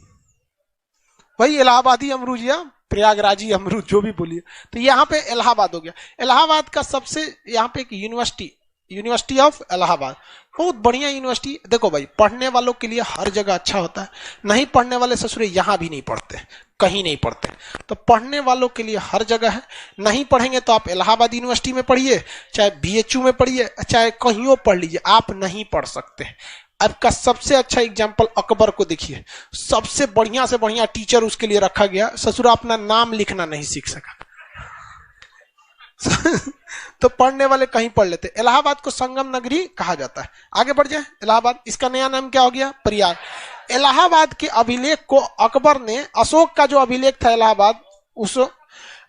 वही इलाहाबादी अमरूद या प्रयागराजी अमरूद जो भी बोलिए। तो यहाँ पे इलाहाबाद हो गया। इलाहाबाद का सबसे, यहाँ पे एक यूनिवर्सिटी यूनिवर्सिटी ऑफ इलाहाबाद, बहुत बढ़िया यूनिवर्सिटी। देखो भाई, पढ़ने वालों के लिए हर जगह अच्छा होता है, नहीं पढ़ने वाले ससुरे यहाँ भी नहीं पढ़ते, कहीं नहीं पढ़ते। तो पढ़ने वालों के लिए हर जगह है। नहीं पढ़ेंगे तो आप इलाहाबाद यूनिवर्सिटी में पढ़िए, चाहे बीएचयू में पढ़िए, चाहे कहीं पढ़ लीजिए, आप नहीं पढ़ सकते। आपका सबसे अच्छा एग्जाम्पल अकबर को देखिए, सबसे बढ़िया से बढ़िया टीचर उसके लिए रखा गया, ससुरा अपना नाम लिखना नहीं सीख सका। तो पढ़ने वाले कहीं पढ़ लेते। इलाहाबाद को संगम नगरी कहा जाता है। आगे बढ़ जाए, इलाहाबाद, इसका नया नाम क्या हो गया? प्रयाग। इलाहाबाद के अभिलेख को अकबर ने, अशोक का जो अभिलेख था इलाहाबाद, उस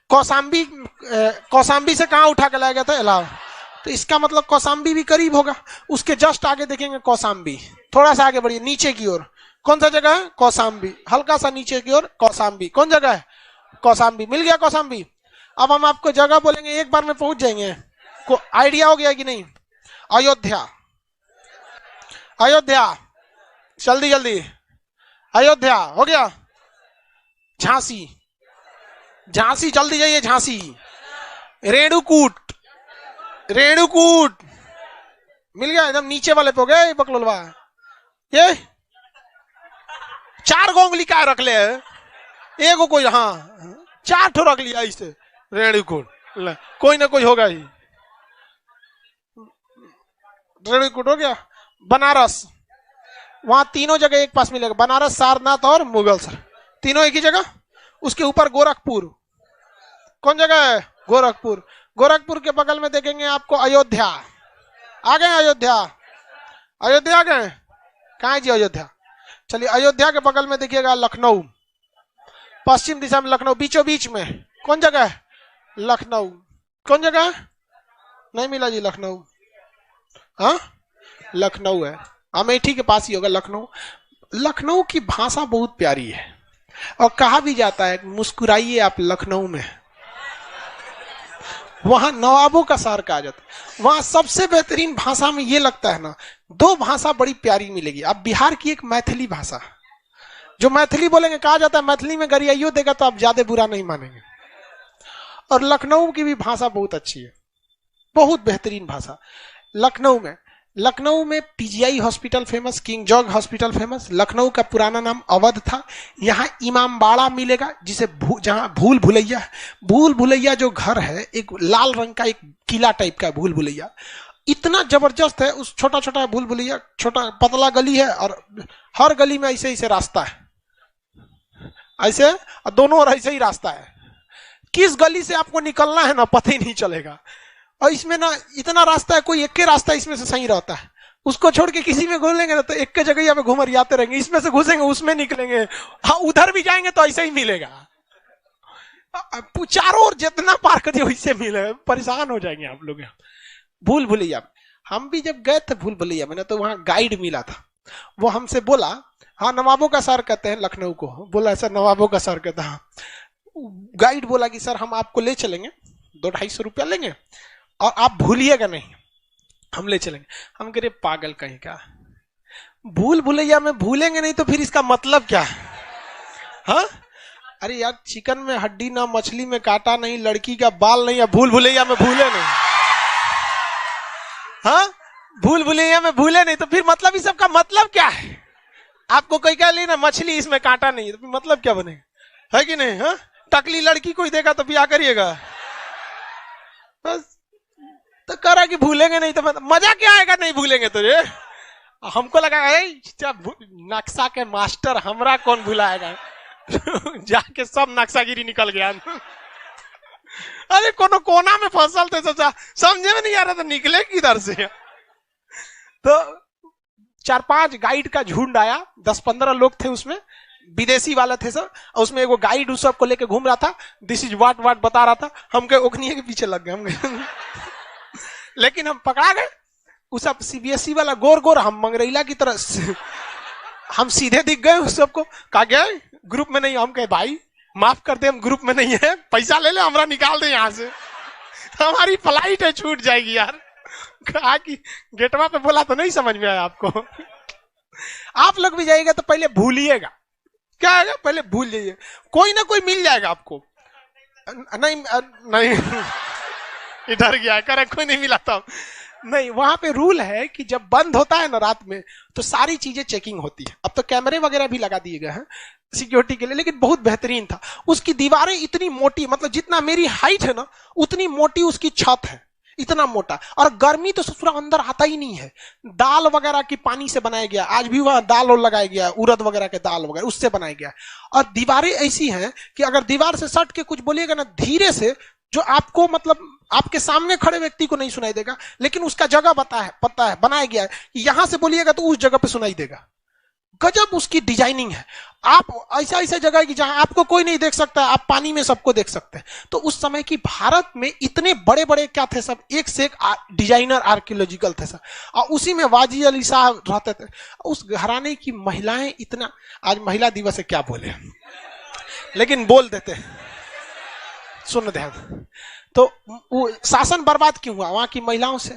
कौशाम्बी से कहां उठा के लाया गया था? इलाहाबाद। तो इसका मतलब कौशाम्बी भी करीब होगा। उसके जस्ट आगे देखेंगे कौशाम्बी, थोड़ा सा आगे बढ़िए नीचे की ओर, कौन सा जगह है? कौशाम्बी। हल्का सा नीचे की ओर कौशाम्बी, कौन जगह है? कौशाम्बी। मिल गया कौशाम्बी। अब हम आपको जगह बोलेंगे, एक बार में पहुंच जाएंगे। को आइडिया हो गया कि नहीं? अयोध्या, अयोध्या, जल्दी जल्दी, अयोध्या हो गया। झांसी, झांसी, जल्दी जाइए, झांसी। रेणुकूट, रेणुकूट मिल गया, एकदम नीचे वाले पे हो गया। बकलोलवा, ये 4 गोंगली का रख ले, एगो कोई, हाँ 4 ठो रख लिया इसे। रेणुकूट, कोई ना कोई होगा ही। रेणुकूट हो गया। बनारस, वहां तीनों जगह एक पास मिलेगा, बनारस, सारनाथ और मुगलसर, तीनों एक ही जगह। उसके ऊपर गोरखपुर, कौन जगह है? गोरखपुर। गोरखपुर के बगल में देखेंगे आपको अयोध्या। आ गए अयोध्या, अयोध्या आ गए। कहाँ है जी अयोध्या? चलिए, अयोध्या के बगल में देखिएगा लखनऊ, पश्चिम दिशा में लखनऊ, बीचों बीच में कौन जगह है? लखनऊ। कौन जगह है? नहीं मिला जी, लखनऊ। हाँ, लखनऊ है, अमेठी के पास ही होगा लखनऊ। लखनऊ की भाषा बहुत प्यारी है, और कहा भी जाता है मुस्कुराइए आप लखनऊ में, वहां नवाबों का शहर कहा जाता है। वहां सबसे बेहतरीन भाषा में ये लगता है ना, 2 भाषा बड़ी प्यारी मिलेगी। अब बिहार की एक मैथिली भाषा, जो मैथिली बोलेंगे, कहा जाता है मैथिली में गरियाइयो देगा तो आप ज्यादा बुरा नहीं मानेंगे। और लखनऊ की भी भाषा बहुत अच्छी है, बहुत बेहतरीन भाषा। लखनऊ में PGI hospital famous, king George hospital famous. Lucknow का पुराना नाम अवध था। यहाँ इमामबाड़ा मिलेगा, जिसे जहाँ भूल भुलैया, भूल भुलैया जो घर है, एक लाल रंग का एक किला टाइप का भूल भुलैया, इतना जबरदस्त है। उस छोटा छोटा भूल भुलैया, छोटा पतला गली है, और हर गली में ऐसे ऐसे रास्ता है, ऐसे, और दोनों ओर ऐसे ही रास्ता है। किस गली से आपको निकलना है ना, पता ही नहीं चलेगा। और इसमें ना इतना रास्ता है, कोई एक के रास्ता इसमें से सही रहता है, उसको छोड़ के किसी में घुसेंगे ना तो एक के जगह पे घुमरियाते रहेंगे, इसमें से घुसेंगे उसमें निकलेंगे, हाँ उधर भी जाएंगे तो ऐसे ही मिलेगा। चारों ओर जितना पार करिए वैसे मिलेगा, परेशान हो जाएंगे आप लोग। भूल भुलैया, हम भी जब गए थे भूल भुलैया में ना, तो वहां गाइड मिला था, वो हमसे बोला, हाँ नवाबों का शहर कहते हैं लखनऊ को। बोला सर नवाबों का शहर कहता है। गाइड बोला कि सर हम आपको ले चलेंगे, 200-250 रुपया लेंगे, और आप भूलिएगा नहीं, हम ले चलेंगे। हम कह रहे पागल कहीं का, भूल भुलैया में भूलेंगे नहीं तो फिर इसका मतलब क्या है? हाँ, अरे यार, चिकन में हड्डी ना, मछली में कांटा नहीं, लड़की का बाल नहीं, या भूल भुलैया में भूले नहीं। हाँ, भूल भुलैया में भूले नहीं तो फिर मतलब इस सब का मतलब क्या है? आपको कोई कह ली ना मछली इसमें कांटा नहीं, तो फिर मतलब क्या बनेगा? है कि नहीं? हाँ, टकली लड़की कोई देगा तो ब्याह करिएगा? बस तो करा कि भूलेंगे नहीं तो मजा क्या आएगा नहीं भूलेंगे तो। ये हमको लगा नक्शा के मास्टर हमरा कौन भुलाएगा, जाके सब नक्शागिरी निकल गया। अरे कोनो कोना में फसल थे, सोचा समझे में नहीं आ रहा था निकले किधर से। तो 4-5 गाइड का झुंड आया, 10-15 लोग थे उसमें, विदेशी वाला थे सब। उसमें एगो गाइड उस सबको लेके घूम रहा था, दिस इज वाट बता रहा था। हम के ओखनिया के पीछे लग गए, हम गए लेकिन हम पकड़ा गए। उस सब सीबीएसई वाला गोर, हम मंगरैला की तरह हम सीधे दिख गए उस सबको। कहा गया ग्रुप में नहीं, हम कहे भाई माफ कर दे, हम ग्रुप में नहीं है, पैसा ले ले, हमरा निकाल दे यहाँ से, हमारी फ्लाइट है छूट जाएगी यार। कहा कि गेटवा पे बोला तो नहीं समझ में आया आपको। आप लोग भी जाइएगा तो पहले भूलिएगा, क्या है, पहले भूल जाइए, कोई ना कोई मिल जाएगा आपको। नहीं इधर गया, करे कोई नहीं मिला था। नहीं, वहां पे रूल है कि जब बंद होता है ना रात में तो सारी चीजें चेकिंग होती है। अब तो कैमरे वगैरह भी लगा दिए गए हैं सिक्योरिटी के लिए, लेकिन बहुत बेहतरीन था। उसकी दीवारें इतनी मोटी, मतलब जितना मेरी हाइट है ना उतनी मोटी उसकी छत है, इतना मोटा। और गर्मी तो ससुरा अंदर आता ही नहीं है। दाल वगैरह की पानी से बनाया गया, आज भी वहां दाल और लगाया गया, उड़द वगैरह के दाल वगैरह उससे बनाया गया। और दीवारें ऐसी हैं कि अगर दीवार से सट के कुछ बोलिएगा ना धीरे से, जो आपको मतलब आपके सामने खड़े व्यक्ति को नहीं सुनाई देगा, लेकिन उसका जगह पता है बनाया गया है, यहां से बोलिएगा तो उस जगह पे सुनाई देगा। गजब उसकी डिजाइनिंग है। आप ऐसा ऐसा जगह है कि जहां आपको कोई नहीं देख सकता, आप पानी में सबको देख सकते हैं। तो उस समय की भारत में इतने बड़े बड़े क्या थे सब, एक से एक डिजाइनर आर्कियोलॉजिकल थे सब। और उसी में वाजी अली शाह रहते थे। उस घराने की महिलाएं इतना, आज महिला दिवस है क्या बोले, लेकिन बोल देते, सुन ध्यान। तो वो शासन बर्बाद क्यों हुआ वहां की महिलाओं से?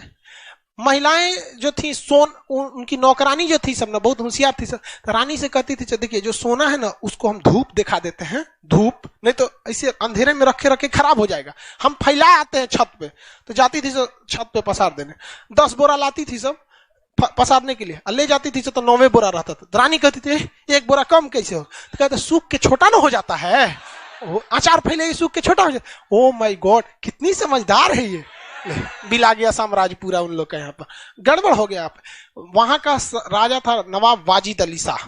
महिलाएं जो थी उनकी नौकरानी जो थी सब ना बहुत होशियार थी सब। तो रानी से कहती थी देखिए जो सोना है ना उसको हम धूप दिखा देते हैं, धूप नहीं तो ऐसे अंधेरे में रखे रखे खराब हो जाएगा, हम फैला आते हैं छत पे। तो जाती थी सब छत पे पसार देने, 10 बोरा लाती थी सब पसारने के लिए, ले जाती थी तो 9वें बोरा रहता था। रानी कहती थी एक बोरा कम कैसे हो? तो कहते सूख के छोटा ना हो जाता है, अचार फैले सूख के छोटा हो जाता। ओ माय गॉड, कितनी समझदार है ये। बिला गया साम्राज्य पूरा उन लोग का, यहाँ पर गड़बड़ हो गया। वहां का राजा था नवाब वाजिद अली शाह।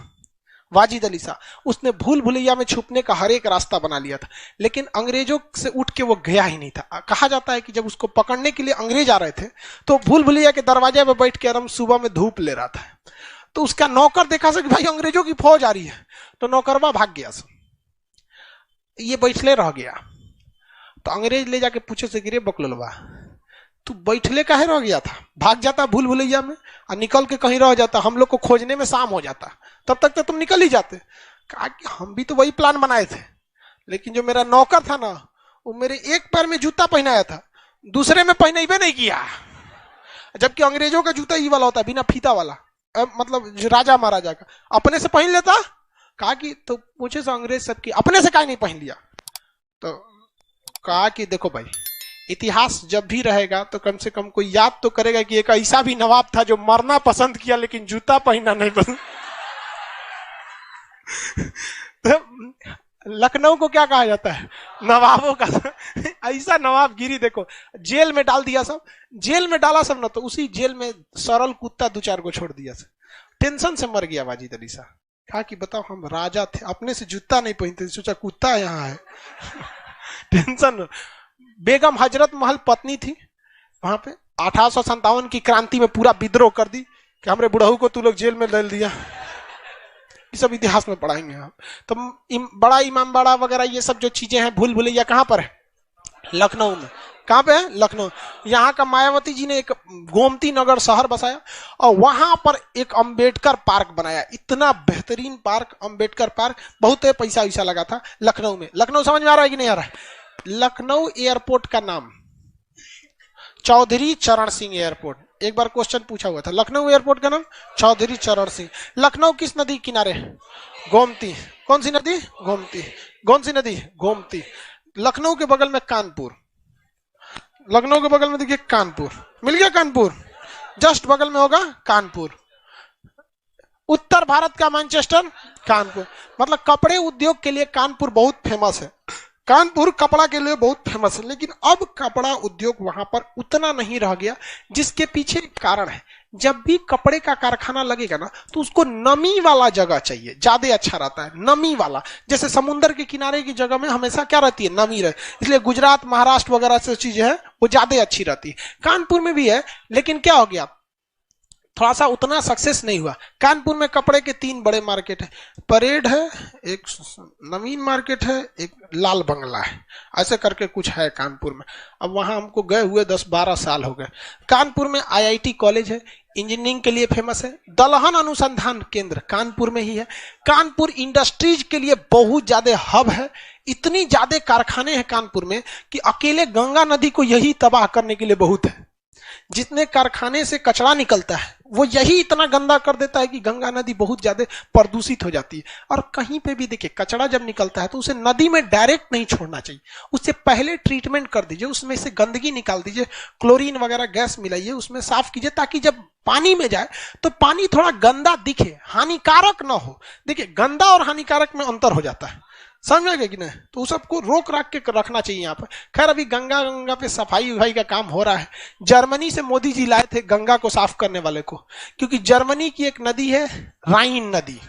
वाजिद अली शाह उसने भूल भुलैया में छुपने का हर एक रास्ता बना लिया था, लेकिन अंग्रेजों से उठ के वो गया ही नहीं था। कहा जाता है कि जब उसको पकड़ने के लिए अंग्रेज आ रहे थे तो भूल भुलैया के दरवाजे पे बैठ के आराम सुबह में धूप ले रहा था। तो उसका नौकर देखा कि भाई अंग्रेजों की फौज आ रही है, तो नौकरवा भाग गया, ये बैठले रह गया। तो अंग्रेज ले जाके पूछे से गिरे बकलोलवा तू बैठले काहे रह गया था? भाग जाता भूल भुलैया में और निकल के कहीं रह जाता, हम लोग को खोजने में शाम हो जाता, तब तक तो तुम निकल ही जाते। कहा कि हम भी तो वही प्लान बनाए थे, लेकिन जो मेरा नौकर था ना वो मेरे एक पैर में जूता पहनाया था, दूसरे में पहनाइबे नहीं किया। जबकि अंग्रेजों का जूता ये वाला होता है बिना फीता वाला, मतलब राजा महाराजा का, अपने से पहन लेता। कहा कि तो पूछे से अंग्रेज सबकी अपने से काहे नहीं पहन लिया? तो कहा कि देखो भाई, इतिहास जब भी रहेगा तो कम से कम कोई याद तो करेगा कि एक ऐसा भी नवाब था जो मरना पसंद किया लेकिन जूता पहनना नहीं पसंद। तो लखनऊ को क्या कहा जाता है? नवाबों का ऐसा नवाबगिरी देखो, जेल में डाल दिया सब, जेल में डाला सब ना, तो उसी जेल में सरल कुत्ता 2-4 को छोड़ दिया सब। टेंशन से मर गया वाजिद अली शाह। कहा कि बताओ हम राजा थे, अपने से जूता नहीं पहनते, सोचा कुत्ता यहाँ है। टेंशन। बेगम हजरत महल पत्नी थी वहां पे, 1857 की क्रांति में पूरा विद्रोह कर दी कि हमरे बुढ़ऊ को तू लोग जेल में डाल दिया। ये सब इतिहास में पढ़ाएंगे हम। तो बड़ा इमामबाड़ा वगैरह ये सब जो चीजें हैं भूल भुलैया कहां पर है? लखनऊ में। कहां पे है? लखनऊ। यहाँ का मायावती जी ने एक गोमती नगर शहर बसाया और वहां पर एक अंबेडकर पार्क बनाया, इतना बेहतरीन पार्क, अंबेडकर पार्क। बहुत पैसा वैसा लगा था लखनऊ में। लखनऊ समझ में आ रहा है कि नहीं आ रहा है? लखनऊ एयरपोर्ट का नाम चौधरी चरण सिंह एयरपोर्ट। एक बार क्वेश्चन पूछा हुआ था, लखनऊ एयरपोर्ट का नाम चौधरी चरण सिंह। लखनऊ किस नदी किनारे? गोमती। कौन सी नदी? गोमती। कौन सी नदी? गोमती। लखनऊ के बगल में कानपुर, लखनऊ के बगल में देखिए कानपुर, मिल गया कानपुर, जस्ट बगल में होगा कानपुर। उत्तर भारत का मैनचेस्टर कानपुर। मतलब कपड़े उद्योग के लिए कानपुर बहुत फेमस है, कानपुर कपड़ा के लिए बहुत फेमस है। लेकिन अब कपड़ा उद्योग वहां पर उतना नहीं रह गया, जिसके पीछे कारण है, जब भी कपड़े का कारखाना लगेगा ना तो उसको नमी वाला जगह चाहिए, ज्यादा अच्छा रहता है नमी वाला। जैसे समुद्र के किनारे की जगह में हमेशा क्या रहती है? नमी रहे, इसलिए गुजरात महाराष्ट्र वगैरह से चीजें हैं वो ज्यादा अच्छी रहती है। कानपुर में भी है, लेकिन क्या हो गया, थोड़ा सा उतना सक्सेस नहीं हुआ। कानपुर में कपड़े के 3 बड़े मार्केट है, परेड है, एक नवीन मार्केट है, एक लाल बंगला है, ऐसे करके कुछ है कानपुर में। अब वहां हमको गए हुए 10-12 साल हो गए। कानपुर में IIT कॉलेज है, इंजीनियरिंग के लिए फेमस है। दलहन अनुसंधान केंद्र कानपुर में ही है। कानपुर इंडस्ट्रीज के लिए बहुत ज्यादा हब है, इतनी ज्यादा कारखाने हैं कानपुर में कि अकेले गंगा नदी को यही तबाह करने के लिए बहुत है। जितने कारखाने से कचरा निकलता है वो यही इतना गंदा कर देता है कि गंगा नदी बहुत ज्यादा प्रदूषित हो जाती है। और कहीं पे भी देखिए कचरा जब निकलता है तो उसे नदी में डायरेक्ट नहीं छोड़ना चाहिए, उससे पहले ट्रीटमेंट कर दीजिए, उसमें से गंदगी निकाल दीजिए, क्लोरीन वगैरह गैस मिलाइए, उसमें साफ कीजिए, ताकि जब पानी में जाए तो पानी थोड़ा गंदा दिखे, हानिकारक ना हो। देखिए गंदा और हानिकारक में अंतर हो जाता है, समझ में गए कि नहीं? तो सबको रोक रख के रखना चाहिए यहाँ पर। खैर अभी गंगा गंगा पे सफाई उफाई का काम हो रहा है। जर्मनी से मोदी जी लाए थे गंगा को साफ करने वाले को, क्योंकि जर्मनी की एक नदी है राइन नदी,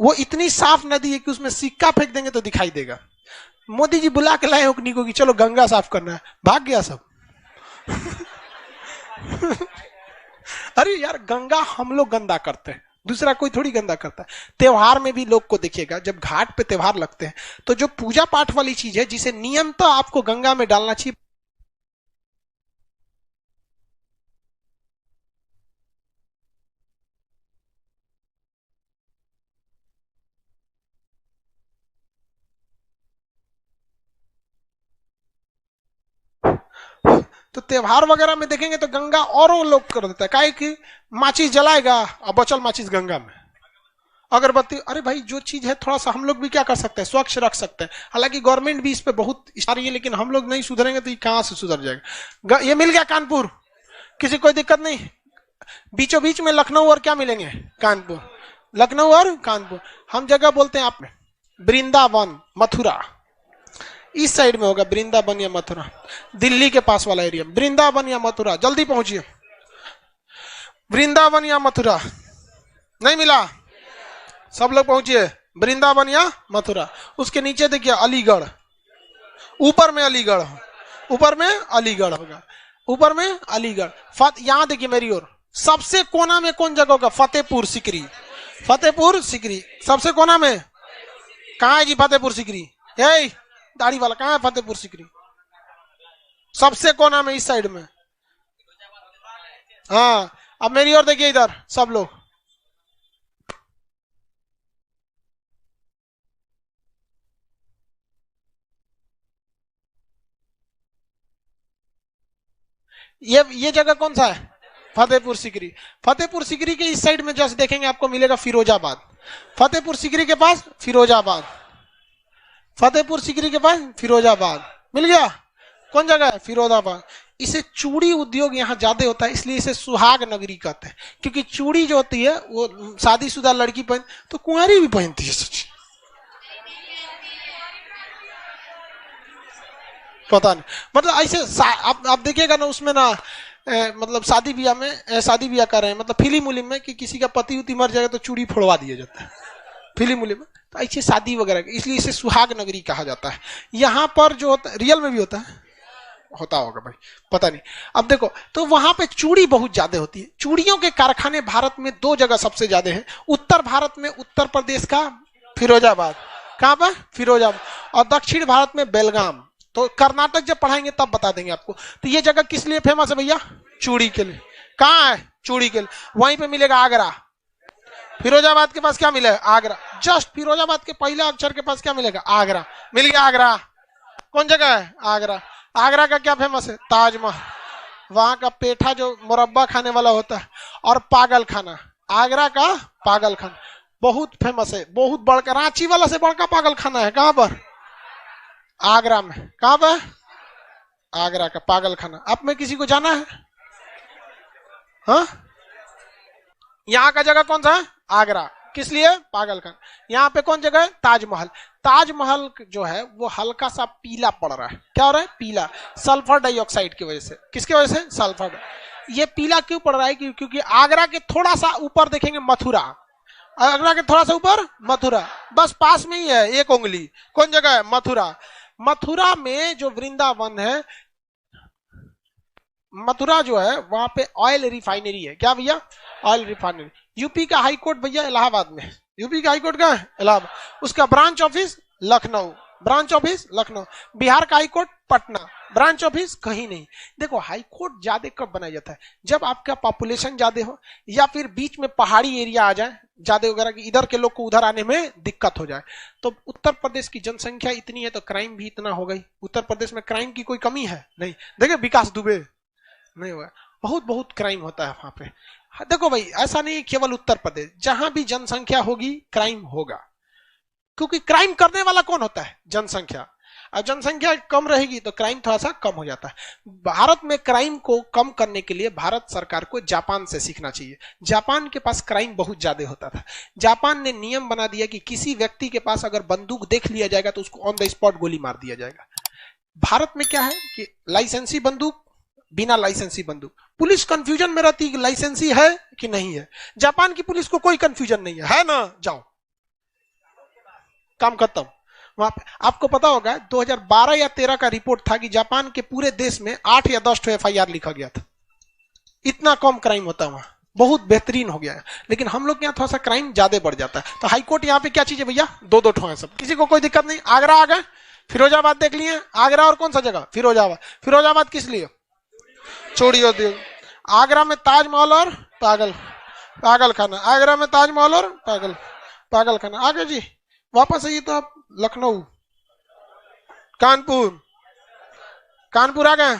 वो इतनी साफ नदी है कि उसमें सिक्का फेंक देंगे तो दिखाई देगा। मोदी जी बुला के लाए उकनी को कि चलो गंगा साफ करना है, भाग गया सब। अरे यार गंगा हम लोग गंदा करते हैं, दूसरा कोई थोड़ी गंदा करता है। त्योहार में भी लोग को देखिएगा, जब घाट पे त्योहार लगते हैं तो जो पूजा पाठ वाली चीज है जिसे नियमतः आपको गंगा में डालना चाहिए, तो त्योहार वगैरह में देखेंगे तो गंगा और वो लोग कर देता है, काहे कि माचिस जलाएगा और बचल माचिस गंगा में, अगरबत्ती। अरे भाई जो चीज है थोड़ा सा हम लोग भी क्या कर सकते हैं, स्वच्छ रख सकते हैं। हालांकि गवर्नमेंट भी इस पे बहुत इशारा है, लेकिन हम लोग नहीं सुधरेंगे तो ये कहां से सुधर जाएगा। ये मिल गया कानपुर, किसी कोई दिक्कत नहीं। बीचों बीच में लखनऊ और क्या मिलेंगे, कानपुर, लखनऊ और कानपुर। हम जगह बोलते हैं आप में वृंदावन मथुरा, इस साइड में होगा वृंदावन या मथुरा, दिल्ली के पास वाला एरिया, वृंदावन या मथुरा। जल्दी पहुंचिए, वृंदावन या मथुरा। नहीं मिला, सब लोग पहुंचिए, वृंदावन या मथुरा। उसके नीचे देखिए अलीगढ़, ऊपर में अलीगढ़, ऊपर में अलीगढ़ होगा, ऊपर में अलीगढ़। यहां देखिए मेरी ओर, सबसे कोना में कौन जगह होगा, फतेहपुर सिकरी, फतेहपुर सिकरी सबसे कोना में। कहां है जी फतेहपुर सिकरी, दाढ़ी वाला कहां है फतेहपुर सिकरी, सबसे कोना में इस साइड में। हाँ अब मेरी ओर देखिए इधर सब लोग, ये जगह कौन सा है, फतेहपुर सिकरी। फतेहपुर सिकरी के इस साइड में जस्ट देखेंगे आपको मिलेगा फिरोजाबाद, फतेहपुर सिकरी के पास फिरोजाबाद, फतेहपुर सिकरी के पास फिरोजाबाद मिल गया। कौन जगह है, फिरोजाबाद। इसे चूड़ी उद्योग यहाँ ज्यादा होता है, इसलिए इसे सुहाग नगरी कहते हैं, क्योंकि चूड़ी जो होती है वो शादीशुदा लड़की पहन, तो कुंवारी भी पहनती है सच, पता नहीं। मतलब ऐसे आप देखिएगा ना उसमें ना मतलब शादी ब्याह में, शादी ब्याह कर रहे हैं मतलब फिल्म उलिम में कि किसी का पति उति मर जाएगा तो चूड़ी फोड़वा दिया जाता है फिल्म उलिम में, तो ऐसे शादी वगैरह, इसलिए इसे सुहाग नगरी कहा जाता है। यहाँ पर जो होता है रियल में भी होता है, होता होगा भाई पता नहीं। अब देखो तो वहां पे चूड़ी बहुत ज्यादा होती है। चूड़ियों के कारखाने भारत में दो जगह सबसे ज्यादा हैं, उत्तर भारत में उत्तर प्रदेश का फिरोजाबाद, कहां पर फिरोजाबाद, और दक्षिण भारत में बेलगाम। तो कर्नाटक जब पढ़ाएंगे तब बता देंगे आपको। तो ये जगह किस लिए फेमस है भैया, चूड़ी के लिए। कहाँ है, चूड़ी के लिए। वहीं पे मिलेगा आगरा, फिरोजाबाद के पास क्या मिलेगा, आगरा। जस्ट फिरोजाबाद के पहले अक्षर के पास क्या मिलेगा, आगरा। मिल गया आगरा। कौन जगह है, आगरा। आगरा का क्या फेमस है, ताजमहल। वहां का पेठा जो मुरब्बा खाने वाला होता है, और पागल खाना, आगरा का पागल खाना बहुत फेमस है, बहुत बड़का, रांची वाला से बड़का पागल खाना है। कहां पर, आगरा में। कहां पर, आगरा का पागल खाना। आप में किसी को जाना है, हाँ? यहाँ का जगह कौन सा है, आगरा। किस लिए, पागल खाना। यहाँ पे कौन जगह है, ताजमहल। ताजमहल जो है वो हल्का सा पीला पड़ रहा है। क्या हो रहा है, पीला, सल्फर डाइऑक्साइड की वजह से। किसकी वजह से, सल्फर। ये पीला क्यों पड़ रहा है, क्योंकि आगरा के थोड़ा सा ऊपर देखेंगे मथुरा, आगरा के थोड़ा सा ऊपर मथुरा, बस पास में ही है, एक उंगली। कौन जगह है, मथुरा। मथुरा में जो वृंदावन है, मथुरा जो है वहां पे ऑयल रिफाइनरी है। क्या भैया, ऑयल रिफाइनरी। यूपी का हाई कोर्ट भैया इलाहाबाद में, यूपी का हाई कोर्ट कहाँ है, इलाहाबाद। उसका branch office Lucknow, branch office Lucknow. Bihar का high court Patna, branch office कहीं नहीं। देखो हाई कोर्ट ज्यादा कब बनाया जाता है, जब आपका पॉपुलेशन ज्यादा हो, या फिर बीच में पहाड़ी एरिया आ जाए ज्यादा वगैरह की, इधर के लोग को उधर आने में दिक्कत हो जाए। तो उत्तर प्रदेश की जनसंख्या इतनी है तो क्राइम भी इतना हो गई। उत्तर प्रदेश में क्राइम की कोई कमी है नहीं। देखिए विकास दुबे नहीं हुआ, बहुत बहुत क्राइम होता है वहां पे। देखो भाई, ऐसा नहीं केवल उत्तर प्रदेश, जहां भी जनसंख्या होगी क्राइम होगा, क्योंकि क्राइम करने वाला कौन होता है? जनसंख्या। और जनसंख्या कम रहेगी तो क्राइम थोड़ा सा कम हो जाता है। भारत में क्राइम को कम करने के लिए भारत सरकार को जापान से सीखना चाहिए। जापान के पास क्राइम बहुत ज्यादा होता था। जापान ने नियम बना दिया कि किसी व्यक्ति के पास अगर बंदूक देख लिया जाएगा तो उसको ऑन द स्पॉट गोली मार दिया जाएगा। भारत में क्या है कि लाइसेंसी बंदूक, बिना लाइसेंसी बंदूक, पुलिस कंफ्यूजन में रहती है लाइसेंसी है कि नहीं है। जापान की पुलिस को कोई कंफ्यूजन नहीं है ना, जाओ काम खत्म। वहां पे आपको पता होगा 2012 या 13 का रिपोर्ट था कि जापान के पूरे देश में 8 या 10 FIR लिखा गया था। इतना कम क्राइम होता है वहां, बहुत बेहतरीन हो गया है। लेकिन हम लोग के यहाँ थोड़ा सा क्राइम ज्यादा बढ़ जाता है। तो हाईकोर्ट यहाँ पे क्या चीज है भैया? 2-2 ठो है सब, किसी को कोई दिक्कत नहीं। आगरा आ गए, फिरोजाबाद देख लिए। आगरा और कौन सा जगह? फिरोजाबाद। फिरोजाबाद किस लिए? चोरी होती है। आगरा में ताजमहल और पागल खाना। आगरा में ताजमहल और पागल खाना। आगे जी वापस आइए तो आप लखनऊ, कानपुर आ गए,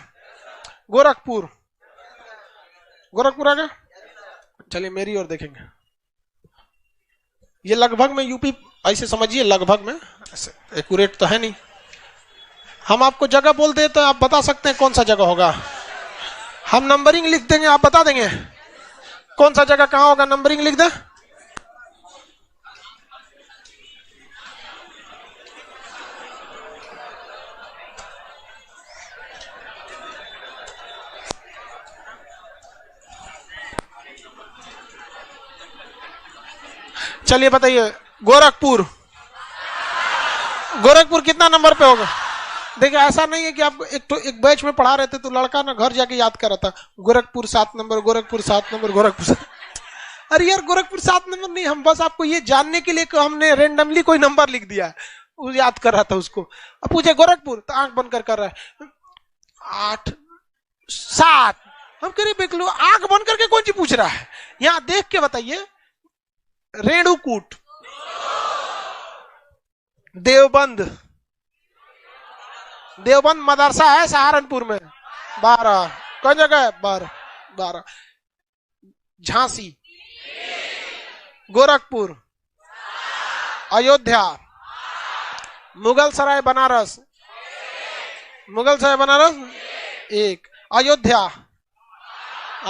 गोरखपुर आ गए। चलिए मेरी ओर देखेंगे। ये लगभग में यूपी, ऐसे समझिए लगभग में, ऐसे एक्यूरेट तो है नहीं। हम आपको जगह बोल दे तो आप बता सकते हैं कौन सा जगह होगा। हम नंबरिंग लिख देंगे, आप बता देंगे कौन सा जगह कहां होगा। नंबरिंग लिख दे। चलिए बताइए, गोरखपुर कितना नंबर पे होगा? देखिए ऐसा नहीं है कि आपको एक बैच में पढ़ा रहे थे तो लड़का ना घर जाके याद कर रहा था गोरखपुर 7 नंबर, गोरखपुर 7 नंबर, गोरखपुर। अरे यार गोरखपुर 7 नंबर नहीं, हम बस आपको ये जानने के लिए हमने रेंडमली कोई नंबर लिख दिया है, वो याद कर रहा था उसको। अब पूछे गोरखपुर तो आंख बंद कर रहा है 8 7। हम कह रहे देख लो, आंख बंद करके कौन सी पूछ रहा है? यहाँ देख के बताइए। रेणुकूट, देवबंद मदरसा है सहारनपुर में 12। कौन जगह है? 12। झांसी, गोरखपुर, अयोध्या, मुगल सराय बनारस 1, अयोध्या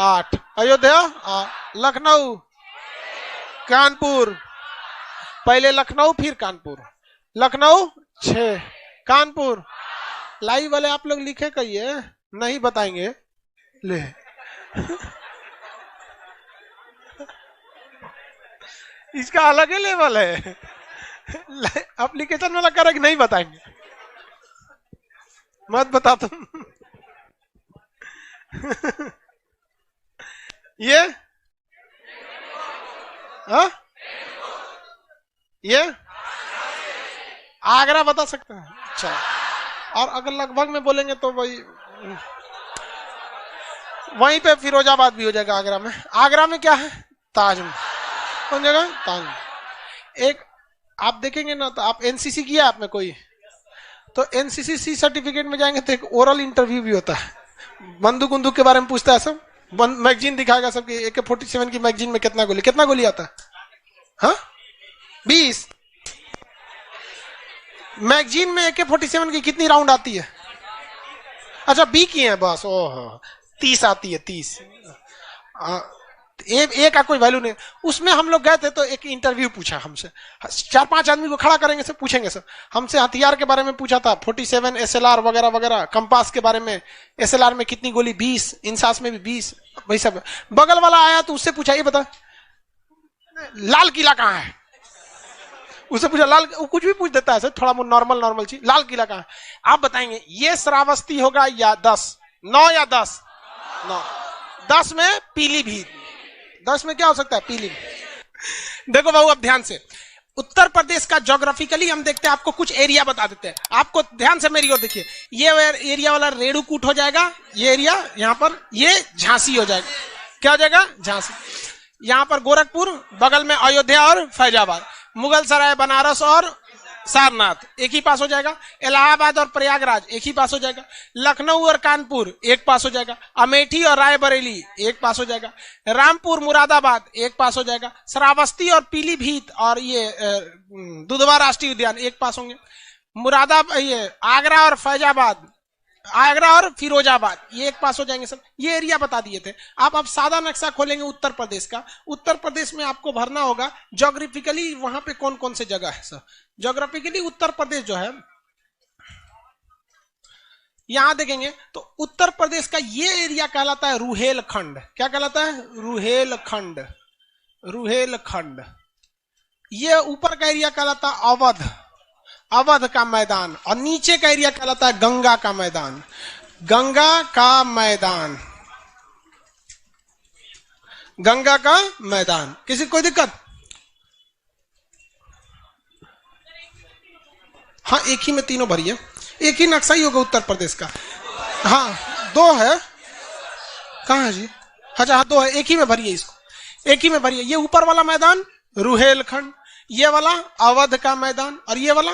8, लखनऊ, कानपुर, पहले लखनऊ फिर कानपुर, लखनऊ 6, कानपुर। लाइव वाले आप लोग लिखे कहिए, नहीं बताएंगे ले। इसका अलग ही लेवल है। एप्लीकेशन वाला कह रहा कि नहीं बताएंगे, मत बता तुम। ये हाँ, ये आगरा बता सकते हैं। अच्छा, और अगर लगभग में बोलेंगे तो वहीं पे फिरोजाबाद भी हो जाएगा। आगरा में क्या है? ताजमहल। कौन जगह? ताजमहल। एक आप देखेंगे ना तो आप एनसीसी किया आपने कोई, तो एनसीसी सी सर्टिफिकेट में जाएंगे तो एक ओरल इंटरव्यू भी होता है। बंदूक के बारे में पूछता है सब, मैगजीन दिखाएगा सबकी। AK-47 की मैगजीन में कितना गोली आता है? हाँ 20। मैगजीन में AK-47 की कितनी राउंड आती है? अच्छा B की है बस। ओह 30 आती है, 30। ए का कोई वैल्यू नहीं। उसमें हम लोग गए थे तो एक इंटरव्यू पूछा हमसे, 4-5 आदमी को खड़ा करेंगे, सब पूछेंगे। सब हमसे हथियार के बारे में पूछा था, 47 SLR वगैरह वगैरह, कंपास के बारे में, SLR में कितनी गोली 20, इंसास में भी 20, वही सब। बगल वाला आया तो उससे पूछा, ये बता लाल किला कहाँ है? उससे पूछा लाल, वो कुछ भी पूछ देता है सर, थोड़ा नॉर्मल चीज। लाल किला कहाँ है? आप बताएंगे ये श्रावस्ती होगा या 10, 9 या 10, 9। 10 में पीलीभीत, 10 में क्या हो सकता है? पीलीभीत। देखो बाबू अब ध्यान से, उत्तर प्रदेश का ज्योग्राफिकली हम देखते हैं, आपको कुछ एरिया बता देते हैं। आपको ध्यान से मेरी ओर देखिए, ये एरिया वाला रेणुकूट हो जाएगा, ये एरिया यहाँ पर, ये झांसी हो जाएगा। क्या हो जाएगा? झांसी। यहाँ पर गोरखपुर, बगल में अयोध्या और फैजाबाद, मुगल सराय बनारस और सारनाथ एक ही पास हो जाएगा। इलाहाबाद और प्रयागराज एक ही पास हो जाएगा। लखनऊ और कानपुर एक पास हो जाएगा। अमेठी और रायबरेली एक पास हो जाएगा। रामपुर मुरादाबाद एक पास हो जाएगा। श्रावस्ती और पीलीभीत और ये दुधवा राष्ट्रीय उद्यान एक पास होंगे। मुरादाबाद, ये आगरा और फैजाबाद, आगरा और फिरोजाबाद ये एक पास हो जाएंगे सर। ये एरिया बता दिए थे। आप अब सादा नक्शा खोलेंगे उत्तर प्रदेश का। उत्तर प्रदेश में आपको भरना होगा ज्योग्राफिकली वहां पे कौन कौन से जगह है सर। ज्योग्राफिकली उत्तर प्रदेश जो है, यहां देखेंगे तो उत्तर प्रदेश का ये एरिया कहलाता है रुहेलखंड। क्या कहलाता है? रुहेलखंड। रुहेलखंड। ये ऊपर का एरिया कहलाता है अवध, अवध का मैदान। और नीचे का एरिया कहलाता है गंगा का मैदान, गंगा का मैदान, गंगा का मैदान। किसी कोई दिक्कत? हाँ, एक ही में तीनों भरिए, एक ही नक्शा ही होगा उत्तर प्रदेश का। हाँ, दो है। कहाँ है जी? अच्छा हाँ, दो है, एक ही में भरिए इसको, एक ही में भरिए। ये ऊपर वाला मैदान रुहेलखंड, ये वाला अवध का मैदान, और ये वाला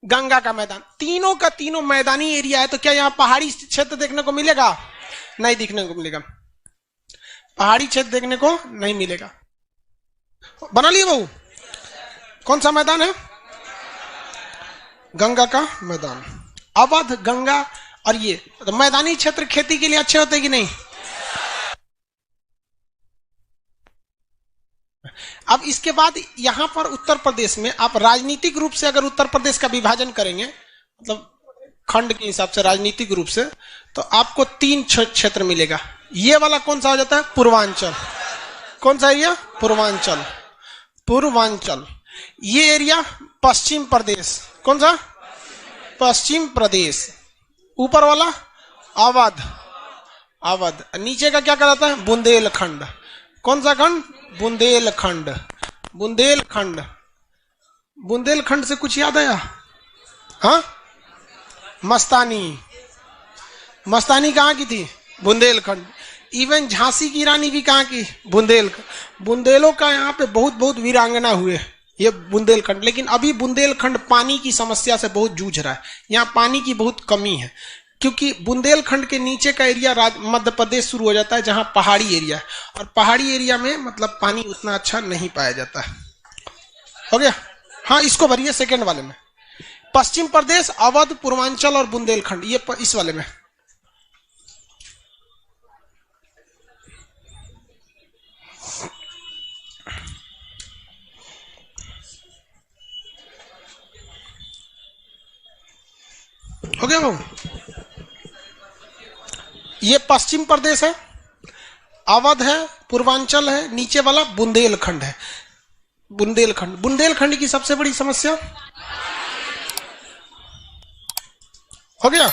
गंगा का मैदान। तीनों का तीनों मैदानी एरिया है। तो क्या यहाँ पहाड़ी क्षेत्र देखने को मिलेगा? नहीं देखने को मिलेगा, पहाड़ी क्षेत्र देखने को नहीं मिलेगा। बना लिए बहू? कौन सा मैदान है? गंगा का मैदान, अवध, गंगा। और ये तो मैदानी क्षेत्र खेती के लिए अच्छे होते कि नहीं? अब इसके बाद यहां पर उत्तर प्रदेश में आप राजनीतिक रूप से अगर उत्तर प्रदेश का विभाजन करेंगे, मतलब खंड के हिसाब से राजनीतिक रूप से, तो आपको 3 क्षेत्र मिलेगा। ये वाला कौन सा हो जाता है? पूर्वांचल। कौन सा एरिया? पूर्वांचल। पूर्वांचल। ये एरिया पश्चिम प्रदेश। कौन सा? पश्चिम प्रदेश। ऊपर वाला अवध, अवध। नीचे का क्या कहलाता है? बुंदेलखंड। कौन सा खंड? बुंदेलखंड। बुंदेलखंड। बुंदेलखंड से कुछ याद आया? हाँ, मस्तानी। मस्तानी कहाँ की थी? बुंदेलखंड। इवन झांसी की रानी भी कहाँ की? बुंदेलखंड। बुंदेलों का यहाँ पे बहुत बहुत वीरांगना हुए, ये बुंदेलखंड। लेकिन अभी बुंदेलखंड पानी की समस्या से बहुत जूझ रहा है। यहाँ पानी की बहुत कमी है, क्योंकि बुंदेलखंड के नीचे का एरिया मध्य प्रदेश शुरू हो जाता है, जहां पहाड़ी एरिया है। और पहाड़ी एरिया में मतलब पानी उतना अच्छा नहीं पाया जाता है। हो गया? हाँ, इसको भरिए सेकंड वाले में। पश्चिम प्रदेश, अवध, पूर्वांचल और बुंदेलखंड, ये इस वाले में। हो गया वो? ये पश्चिम प्रदेश है, अवध है, पूर्वांचल है, नीचे वाला बुंदेलखंड है। बुंदेलखंड। बुंदेलखंड की सबसे बड़ी समस्या हो गया?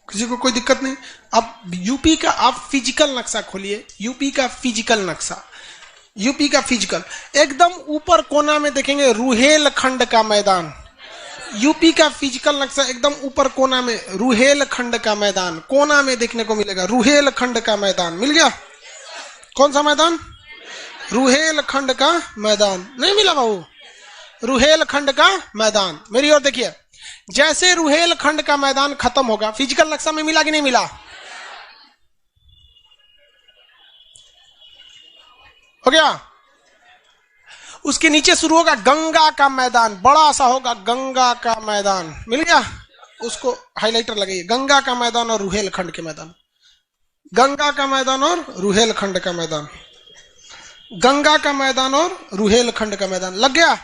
किसी को कोई दिक्कत नहीं? अब यूपी का आप फिजिकल नक्शा खोलिए, यूपी का फिजिकल नक्शा, यूपी का फिजिकल। एकदम ऊपर कोना में देखेंगे रुहेलखंड का मैदान। यूपी का फिजिकल नक्शा एकदम ऊपर कोना में रुहेलखंड का मैदान, कोना में देखने को मिलेगा। रुहेलखंड का मैदान मिल गया। कौन सा मैदान? रुहेलखंड का मैदान। नहीं मिला बाबू? रुहेलखंड का मैदान। मेरी ओर देखिए, जैसे रुहेलखंड का मैदान खत्म होगा, फिजिकल नक्शा में मिला कि नहीं मिला? हो गया? उसके नीचे शुरू होगा गंगा का मैदान, बड़ा सा होगा गंगा का मैदान। मिल गया? उसको हाइलाइटर लगाइए। गंगा का मैदान और रुहेलखंड के मैदान। गंगा का मैदान और रुहेलखंड का मैदान। गंगा का मैदान और रुहेलखंड का मैदान। लग गया?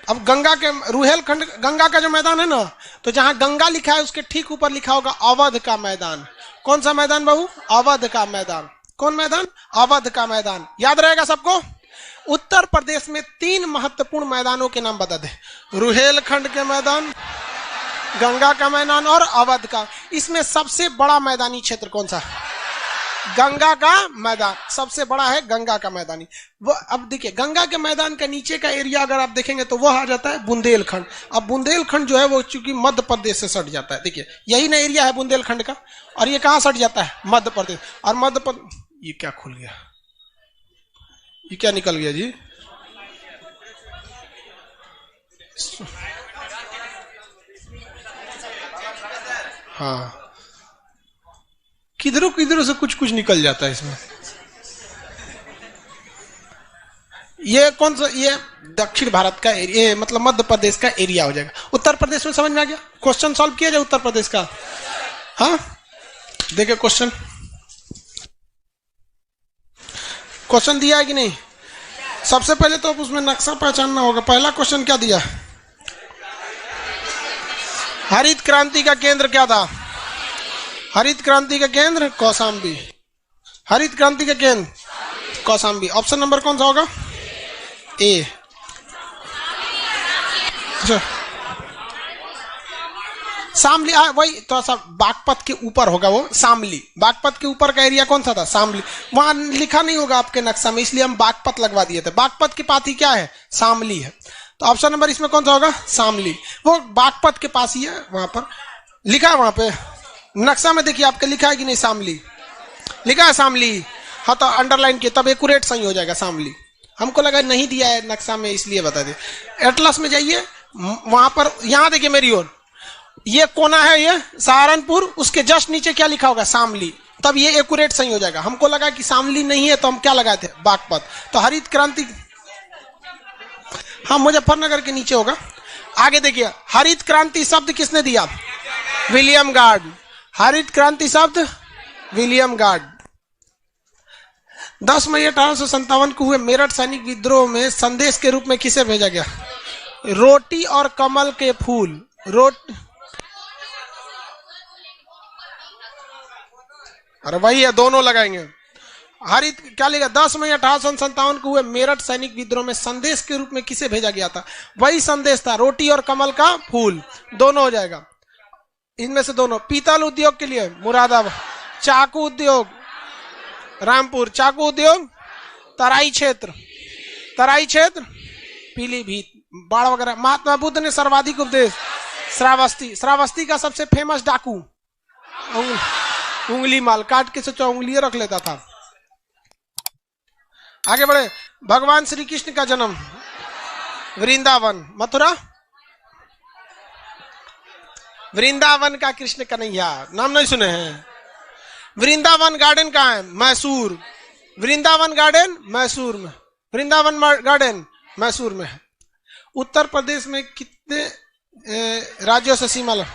अब गंगा के रुहेलखंड, गंगा का जो मैदान है ना, तो जहां गंगा लिखा है उसके ठीक ऊपर लिखा होगा अवध का मैदान। कौन सा मैदान बाबू? अवध का मैदान। कौन मैदान? अवध का मैदान। याद रहेगा सबको? उत्तर प्रदेश में 3 महत्वपूर्ण मैदानों के नाम बता दे। रुहेलखंड के मैदान, गंगा का मैदान और अवध का। इसमें सबसे बड़ा मैदानी क्षेत्र कौन सा? गंगा का मैदान सबसे बड़ा है। गंगा का मैदानी वो, अब देखिए गंगा के मैदान के नीचे का एरिया अगर आप देखेंगे तो वह आ जाता है बुंदेलखंड। अब बुंदेलखंड जो है वो चूंकि मध्य प्रदेश से सट जाता है। देखिए यही ना एरिया है बुंदेलखंड का, और ये कहां सट जाता है? मध्य प्रदेश। और मध्य प्रदेश, ये क्या खुल गया? ये क्या निकल गया जी? हाँ, किधरों किधरों से कुछ कुछ निकल जाता है इसमें। ये कौन सा, ये दक्षिण भारत का एरिया, मतलब मध्य प्रदेश का एरिया हो जाएगा। उत्तर प्रदेश में समझ में आ गया? क्वेश्चन सॉल्व किया जाए उत्तर प्रदेश का। हाँ, देखिए क्वेश्चन दिया है कि नहीं? सबसे पहले तो उसमें नक्शा पहचानना होगा। पहला क्वेश्चन क्या दिया? हरित क्रांति का केंद्र क्या था? हरित क्रांति का केंद्र कौशाम्बी। हरित क्रांति का केंद्र कौशाम्बी। ऑप्शन नंबर कौन सा होगा? ए। अच्छा, शामली, वही थोड़ा सा बागपत के ऊपर होगा वो। शामली, बागपत के ऊपर का एरिया कौन सा था? शामली। वहां लिखा नहीं होगा आपके नक्शा में, इसलिए हम बागपत लगवा दिए थे। बागपत के पास ही क्या है? शामली है। तो ऑप्शन नंबर इसमें कौन सा होगा? शामली। वो बागपत के पास ही है, वहां पर लिखा है। वहां पे नक्शा में देखिए आपके लिखा है कि नहीं? शामली लिखा है, शामली। हाँ, तो अंडरलाइन किया, तब एक्यूरेट सही हो जाएगा शामली। हमको लगा नहीं दिया है नक्शा में, इसलिए बता दे। एटलस में जाइए, वहां पर, यहां देखिए मेरी ओर, ये कोना है, ये सहारनपुर, उसके जस्ट नीचे क्या लिखा होगा? शामली। तब ये एक्यूरेट सही हो जाएगा। हमको लगा कि शामली नहीं है, तो हम क्या लगाए थे? बागपत। तो हरित क्रांति, हाँ, मुजफ्फरनगर के नीचे होगा। आगे देखिए, हरित क्रांति शब्द किसने दिया? William guard. हरित क्रांति शब्द विलियम गार्ड। 10 मई 1857 को हुए मेरठ सैनिक विद्रोह में संदेश के रूप में किसे भेजा गया? रोटी और कमल के फूल। अरे वही है, दोनों लगाएंगे। हरित क्या लिखा? 10 मई 1857 को हुए मेरठ सैनिक विद्रोह में संदेश के रूप में किसे भेजा गया था? वही संदेश था, रोटी और कमल का फूल। दोनों हो जाएगा, इनमें से दोनों। पीतल उद्योग के लिए मुरादाबाद। चाकू उद्योग रामपुर। चाकू उद्योग तराई क्षेत्र पीलीभीत। बाढ़ वगैरह। महात्मा बुद्ध ने सर्वाधिक उपदेश? श्रावस्ती। श्रावस्ती का सबसे फेमस डाकू उंगली माल, काट के सोचा उंगलियां रख लेता था। आगे बढ़े। भगवान श्री कृष्ण का जन्म? वृंदावन। मथुरा? वृंदावन का कृष्ण कन्हैया, नाम नहीं सुने हैं? वृंदावन गार्डन कहाँ है? मैसूर। वृंदावन गार्डन मैसूर में। वृंदावन गार्डन मैसूर में है। उत्तर प्रदेश में कितने राज्यों से सीमा लग?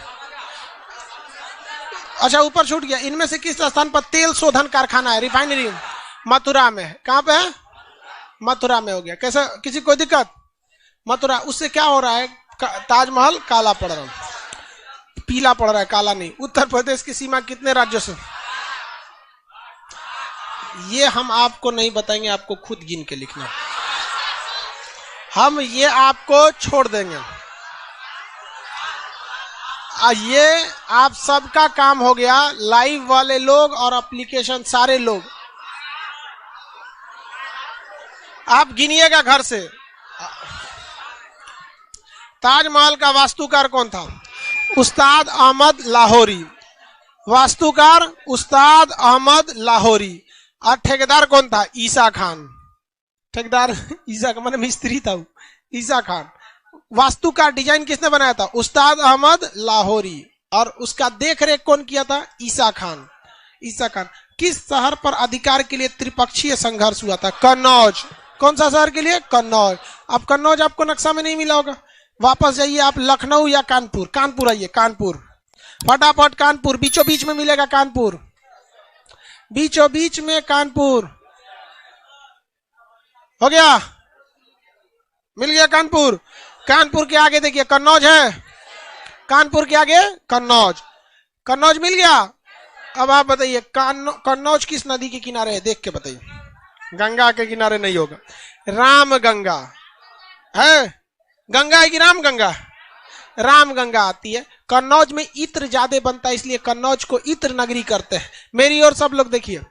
अच्छा, ऊपर छूट गया। इनमें से किस स्थान पर तेल शोधन कारखाना है? रिफाइनरी? मथुरा में है। कहाँ पे है? मथुरा में हो गया। कैसा, किसी कोई दिक्कत? मथुरा। उससे क्या हो रहा है? ताजमहल काला पड़ रहा है, पीला पड़ रहा है, काला नहीं। उत्तर प्रदेश की सीमा कितने राज्यों से? ये हम आपको नहीं बताएंगे, आपको खुद गिन के लिखना। हम ये आपको छोड़ देंगे। ये आप सबका काम हो गया, लाइव वाले लोग और एप्लीकेशन सारे लोग। आप गिनिएगा घर से। ताजमहल का वास्तुकार कौन था? उस्ताद अहमद लाहौरी। वास्तुकार उस्ताद अहमद लाहौरी। और ठेकेदार कौन था? ईसा खान। ठेकेदार ईसा का मतलब मिस्त्री था वो, ईसा खान। वास्तु का डिजाइन किसने बनाया था? उस्ताद अहमद लाहौरी। और उसका देखरेख कौन किया था? ईसा खान। ईसा खान। किस शहर पर अधिकार के लिए त्रिपक्षीय संघर्ष हुआ था? कन्नौज। कौन सा शहर के लिए? कन्नौज। अब कन्नौज आपको नक्शा में नहीं मिला होगा, वापस जाइए आप लखनऊ या कानपुर। कानपुर आइए, कानपुर फटाफट। कानपुर बीचों बीच में मिलेगा। कानपुर बीचों बीच में, कानपुर हो गया, मिल गया कानपुर। कानपुर के आगे देखिए कन्नौज है। कानपुर के आगे कन्नौज। कन्नौज मिल गया। अब आप बताइए कन्नौज किस नदी के किनारे है? देख के बताइए। गंगा के किनारे नहीं होगा, राम गंगा है। गंगा है कि राम गंगा? राम गंगा आती है। कन्नौज में इत्र ज्यादा बनता है, इसलिए कन्नौज को इत्र नगरी करते हैं। मेरी और सब लोग देखिए,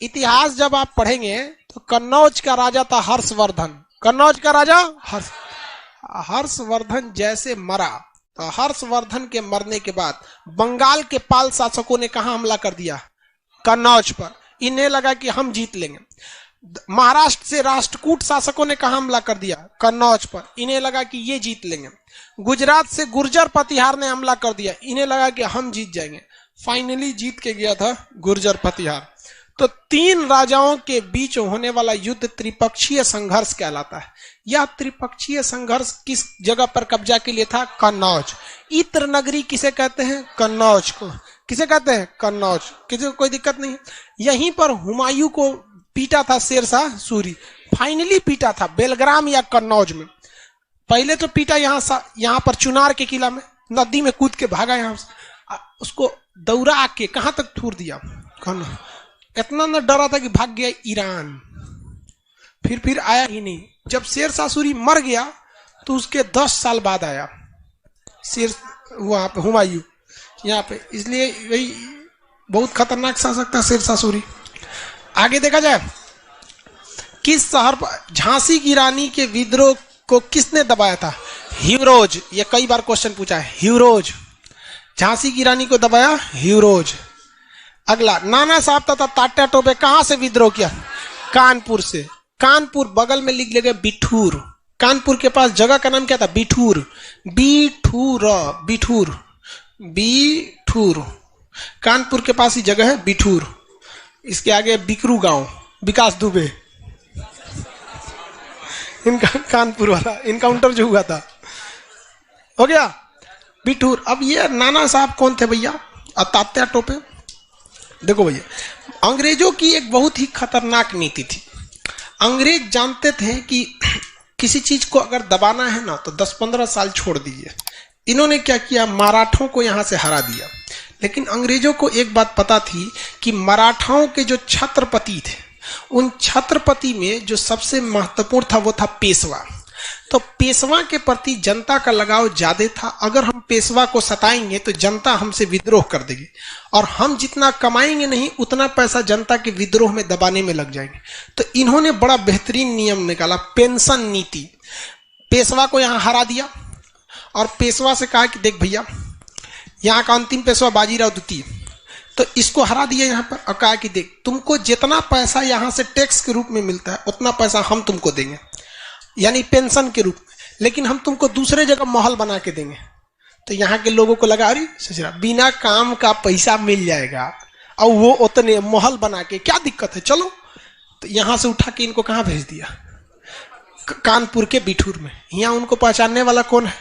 इतिहास जब आप पढ़ेंगे तो कन्नौज का राजा था हर्षवर्धन। कन्नौज का राजा हर्षवर्धन जैसे मरा, तो हर्षवर्धन के मरने के बाद बंगाल के पाल शासकों ने कहां हमला कर दिया? कन्नौज पर। इन्हें लगा कि हम जीत लेंगे। महाराष्ट्र से राष्ट्रकूट शासकों ने कहां हमला कर दिया? कन्नौज पर। इन्हें लगा कि ये जीत लेंगे। गुजरात से गुर्जर प्रतिहार ने हमला कर दिया, इन्हें लगा कि हम जीत जाएंगे। फाइनली जीत के गया था गुर्जर प्रतिहार। तो 3 राजाओं के बीच होने वाला युद्ध त्रिपक्षीय संघर्ष कहलाता है। यह त्रिपक्षीय संघर्ष किस जगह पर कब्जा के लिए था? कन्नौज। इत्र नगरी किसे कहते हैं? कन्नौज को। किसे कहते हैं? कन्नौज। किसी को कोई दिक्कत नहीं है। यहीं पर हुमायूं को पीटा था शेरशाह सूरी, फाइनली पीटा था बेलग्राम या कन्नौज में। पहले तो पीटा यहां पर चुनार के किला में, नदी में कूद के भागा, यहां से उसको दौड़ा के कहां तक थूर दिया? इतना न डरा था कि भाग गया ईरान, फिर आया ही नहीं। जब शेरशाह सूरी मर गया तो उसके 10 साल बाद आया शेर वहां पे हुमायूं यहाँ पे। इसलिए वही बहुत खतरनाक शासक था शेरशाह सूरी। आगे देखा जाए, किस शहर पर झांसी की रानी के विद्रोह को किसने दबाया था? ह्यूरोज। ये कई बार क्वेश्चन पूछा है, ह्यूरोज। झांसी की रानी को दबाया ह्यूरोज। अगला, नाना साहब तथा तात्या टोपे कहां से विद्रोह किया? कानपुर से। कानपुर बगल में लिख लेंगे बिठूर। कानपुर के पास जगह का नाम क्या था? बिठूर। बिठूर। कानपुर के पास ही जगह है बिठूर। इसके आगे बिकरू गांव, विकास दुबे, इनका कानपुर वाला इनकाउंटर जो हुआ था, हो गया बिठूर। अब ये नाना साहब कौन थे भैया? और तात्या टोपे। देखो भैया, अंग्रेजों की एक बहुत ही खतरनाक नीति थी। अंग्रेज जानते थे कि किसी चीज को अगर दबाना है ना तो 10-15 साल छोड़ दीजिए। इन्होंने क्या किया? मराठों को यहां से हरा दिया। लेकिन अंग्रेजों को एक बात पता थी कि मराठाओं के जो छत्रपति थे, उन छत्रपति में जो सबसे महत्वपूर्ण था वो था पेशवा। तो पेशवा के प्रति जनता का लगाव ज्यादा था। अगर हम पेशवा को सताएंगे तो जनता हमसे विद्रोह कर देगी, और हम जितना कमाएंगे नहीं उतना पैसा जनता के विद्रोह में दबाने में लग जाएंगे। तो इन्होंने बड़ा बेहतरीन नियम निकाला, पेंशन नीति। पेशवा को यहां हरा दिया और पेशवा से कहा कि देख भैया, यहाँ का अंतिम पेशवा बाजीराव द्वितीय, तो इसको हरा दिया यहाँ पर और कहा कि देख, तुमको जितना पैसा यहाँ से टैक्स के रूप में मिलता है उतना पैसा हम तुमको देंगे, यानी पेंशन के रूप में, लेकिन हम तुमको दूसरे जगह महल बना के देंगे। तो यहाँ के लोगों को लगा अरे ससुरा, बिना काम का पैसा मिल जाएगा और वो उतने महल बना के, क्या दिक्कत है, चलो। तो यहाँ से उठा के इनको कहाँ भेज दिया? कानपुर के बिठूर में। यहाँ उनको पहचानने वाला कौन है?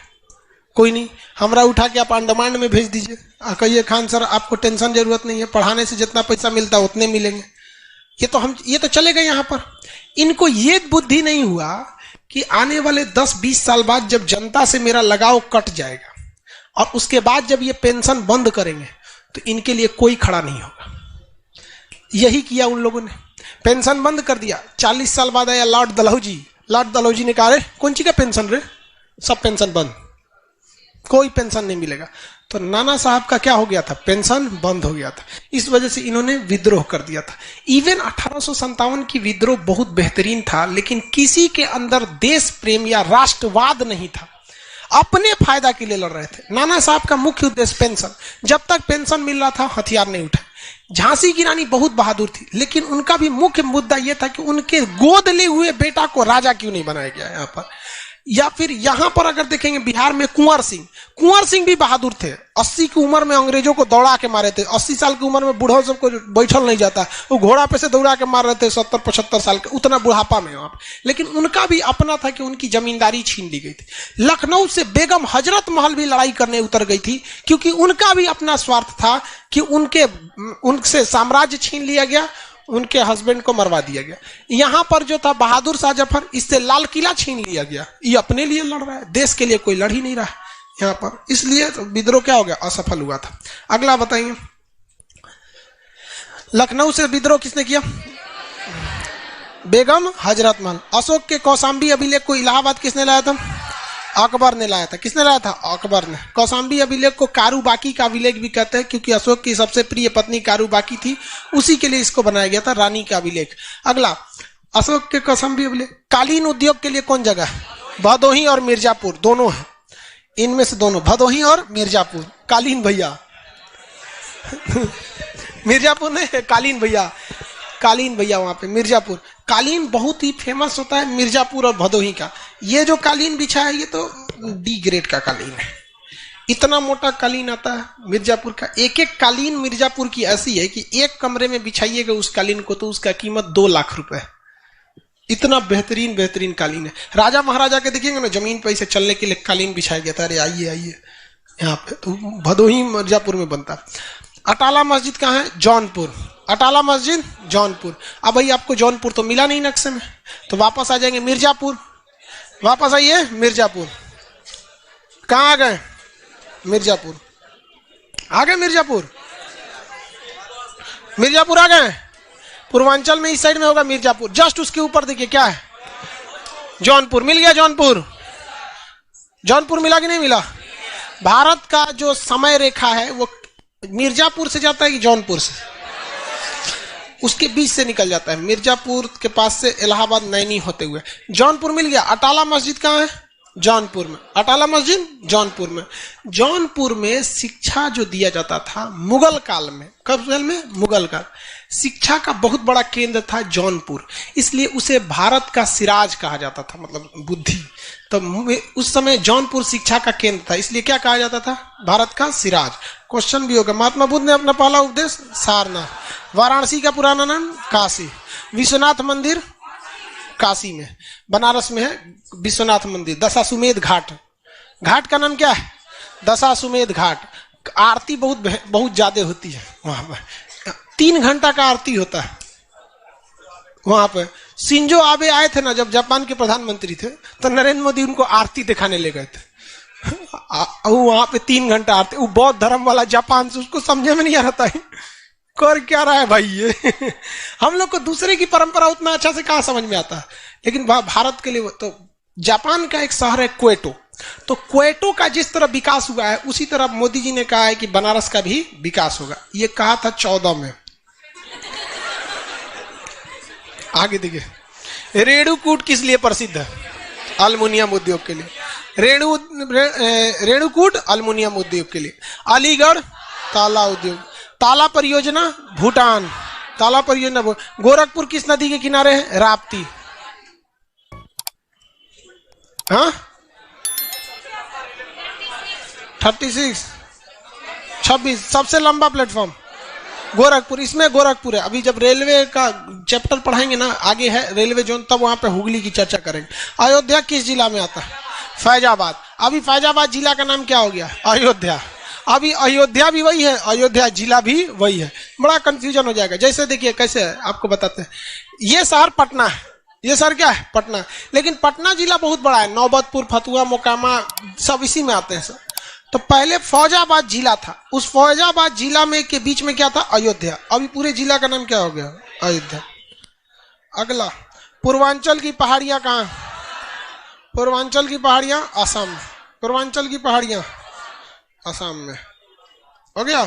कोई नहीं। हमरा उठा के आप अंडमान में भेज दीजिए, कहिए खान सर आपको टेंशन जरूरत नहीं है, पढ़ाने से जितना पैसा मिलता है उतने मिलेंगे। ये तो चले गए यहाँ पर। इनको ये बुद्धि नहीं हुआ कि आने वाले 10-20 साल बाद जब जनता से मेरा लगाव कट जाएगा और उसके बाद जब ये पेंशन बंद करेंगे तो इनके लिए कोई खड़ा नहीं होगा। यही किया उन लोगों ने, पेंशन बंद कर दिया। 40 साल बाद आया लॉर्ड डलहौजी। लॉर्ड डलहौजी ने कहा, रे कौन सी का पेंशन रे, सब पेंशन बंद, कोई पेंशन नहीं मिलेगा। तो नाना साहब का क्या हो गया था? पेंशन बंद हो गया था। इस वजह से इन्होंने विद्रोह कर दिया था। इवन 1857 की विद्रोह बहुत बेहतरीन था, लेकिन किसी के अंदर देश प्रेम या राष्ट्रवाद नहीं था, अपने फायदा के लिए लड़ रहे थे। नाना साहब का मुख्य उद्देश्य पेंशन, जब तक पेंशन मिल रहा था हथियार नहीं उठा। झांसी की रानी बहुत बहादुर थी, लेकिन उनका भी मुख्य मुद्दा यह था कि उनके गोद ले हुए बेटा को राजा क्यों नहीं बनाया गया यहाँ पर। या फिर यहां पर अगर देखेंगे बिहार में कुंवर सिंह भी बहादुर थे। 80 की उम्र में अंग्रेजों को दौड़ा के मारे थे। 80 साल की उम्र में बूढ़ों सबको बैठल नहीं जाता, वो घोड़ा पे से दौड़ा के मार रहे थे 70-75 साल के, उतना बुढ़ापा में वहां। लेकिन उनका भी अपना था कि उनकी जमींदारी छीन ली गई थी। लखनऊ से बेगम हजरत महल भी लड़ाई करने उतर गई थी, क्योंकि उनका भी अपना स्वार्थ था कि उनसे साम्राज्य छीन लिया गया, उनके हस्बैंड को मरवा दिया गया। यहां पर जो था बहादुर शाह जफर, इससे लाल किला छीन लिया गया। ये अपने लिए लड़ रहा है, देश के लिए कोई लड़ ही नहीं रहा यहां पर, इसलिए तो विद्रोह क्या हो गया? असफल हुआ था। अगला बताइए, लखनऊ से विद्रोह किसने किया? बेगम हजरत महल। अशोक के कौशाम्बी अभिलेख को इलाहाबाद किसने लाया था? अकबर ने लाया था। किसने लाया था? अकबर ने। कौशाम्बी अभिलेख को कारूबाकी का अभिलेख भी कहते हैं, क्योंकि अशोक की सबसे प्रिय पत्नी कारूबाकी थी, उसी के लिए इसको बनाया गया था, रानी का अभिलेख। अगला, अशोक के कौशाम्बी अभिलेख। कालीन उद्योग के लिए कौन जगह है? भदोही और मिर्जापुर, दोनों है, इनमें से दोनों, भदोही और मिर्जापुर। कालीन भैया मिर्जापुर ने कालीन भैया वहां पे मिर्जापुर। कालीन बहुत ही फेमस होता है मिर्जापुर और भदोही का। ये जो कालीन बिछा है ये तो डी ग्रेड का कालीन है, इतना मोटा कालीन आता है मिर्जापुर का। एक एक कालीन मिर्जापुर की ऐसी है कि एक कमरे में बिछाइएगा उस कालीन को तो उसका कीमत 2 लाख रुपए। इतना बेहतरीन बेहतरीन कालीन है। राजा महाराजा के देखिएंगे ना, जमीन पर इसे चलने के लिए कालीन बिछाया गया था। अरे आइए आइए यहाँ पे, तो भदोही मिर्जापुर में बनता है। अटाला मस्जिद कहाँ है? जौनपुर। अटाला मस्जिद जौनपुर। अब भाई आपको जौनपुर तो मिला नहीं नक्शे में, तो वापस आ जाएंगे मिर्जापुर। वापस आइए मिर्जापुर। कहाँ आ गए? मिर्जापुर आ गए। मिर्जापुर मिर्जापुर आ गए। पूर्वांचल में इस साइड में होगा मिर्जापुर, जस्ट उसके ऊपर देखिए क्या है, जौनपुर। मिल गया जौनपुर। जौनपुर मिला कि नहीं मिला? भारत का जो समय रेखा है वो मिर्जापुर से जाता है कि जौनपुर से? उसके बीच से निकल जाता है, मिर्जापुर के पास से इलाहाबाद नैनी होते हुए। जौनपुर मिल गया। अटाला मस्जिद कहाँ है? जौनपुर में। अटाला मस्जिद जौनपुर में। जौनपुर में शिक्षा जो दिया जाता था मुगल काल में, कब काल में? मुगल काल। शिक्षा का बहुत बड़ा केंद्र था जौनपुर, इसलिए उसे भारत का सिराज कहा जाता था, मतलब बुद्धि। तो उस समय जौनपुर शिक्षा का केंद्र था, इसलिए क्या कहा जाता था? भारत का सिराज। क्वेश्चन भी होगा। महात्मा बुद्ध ने अपना पहला उपदेश सारनाथ। वाराणसी का पुराना नाम काशी। विश्वनाथ मंदिर काशी में। बनारस में है विश्वनाथ मंदिर। दशाश्वमेध घाट, घाट का नाम क्या है? दशाश्वमेध घाट। आरती बहुत ज्यादा होती है वहां पर, 3 घंटा का आरती होता है वहां पर। शिंजो आबे आए थे ना जब जापान के प्रधानमंत्री थे, तो नरेंद्र मोदी उनको आरती दिखाने ले गए थे। वहां पे 3 घंटा आरती। वो बौद्ध धर्म वाला जापान से, उसको समझे में नहीं आ रहा था कर क्या रहा है भाई ये। हम लोग को दूसरे की परंपरा उतना अच्छा से कहाँ समझ में आता है, लेकिन भारत के लिए तो जापान का एक शहर है क्वेटो, तो क्वेटो का जिस तरह विकास हुआ है उसी तरह मोदी जी ने कहा है कि बनारस का भी विकास होगा। ये कहा था 14 में। आगे देखिए, रेणुकूट किस लिए प्रसिद्ध है? अल्मुनियम उद्योग के लिए। रेणुकूट अल्मुनियम उद्योग के लिए। अलीगढ़ ताला उद्योग। ताला परियोजना भूटान। ताला परियोजना। गोरखपुर किस नदी के किनारे है? राप्ती। हाँ 26 सबसे लंबा प्लेटफॉर्म गोरखपुर। इसमें गोरखपुर है। अभी जब रेलवे का चैप्टर पढ़ाएंगे ना, आगे है रेलवे जोन, तब वहां पे हुगली की चर्चा करेंगे। अयोध्या किस जिला में आता है? फैजाबाद। अभी फैजाबाद जिला का नाम क्या हो गया? अयोध्या। अभी अयोध्या भी वही है, अयोध्या जिला भी वही है। बड़ा कंफ्यूजन हो जाएगा। जैसे देखिए कैसे है, आपको बताते हैं। ये शहर पटना है, ये शहर क्या है? पटना। लेकिन पटना जिला बहुत बड़ा है, नौबतपुर, फतुहा, मोकामा सब इसी में आते हैं सर। तो पहले फौजाबाद जिला था, उस फौजाबाद जिला में के बीच में क्या था? अयोध्या। अभी पूरे जिला का नाम क्या हो गया? अयोध्या। अगला, पूर्वांचल की पहाड़ियां कहाँ? पूर्वांचल की पहाड़ियां आसाम में। पूर्वांचल की पहाड़ियां आसाम में। हो गया।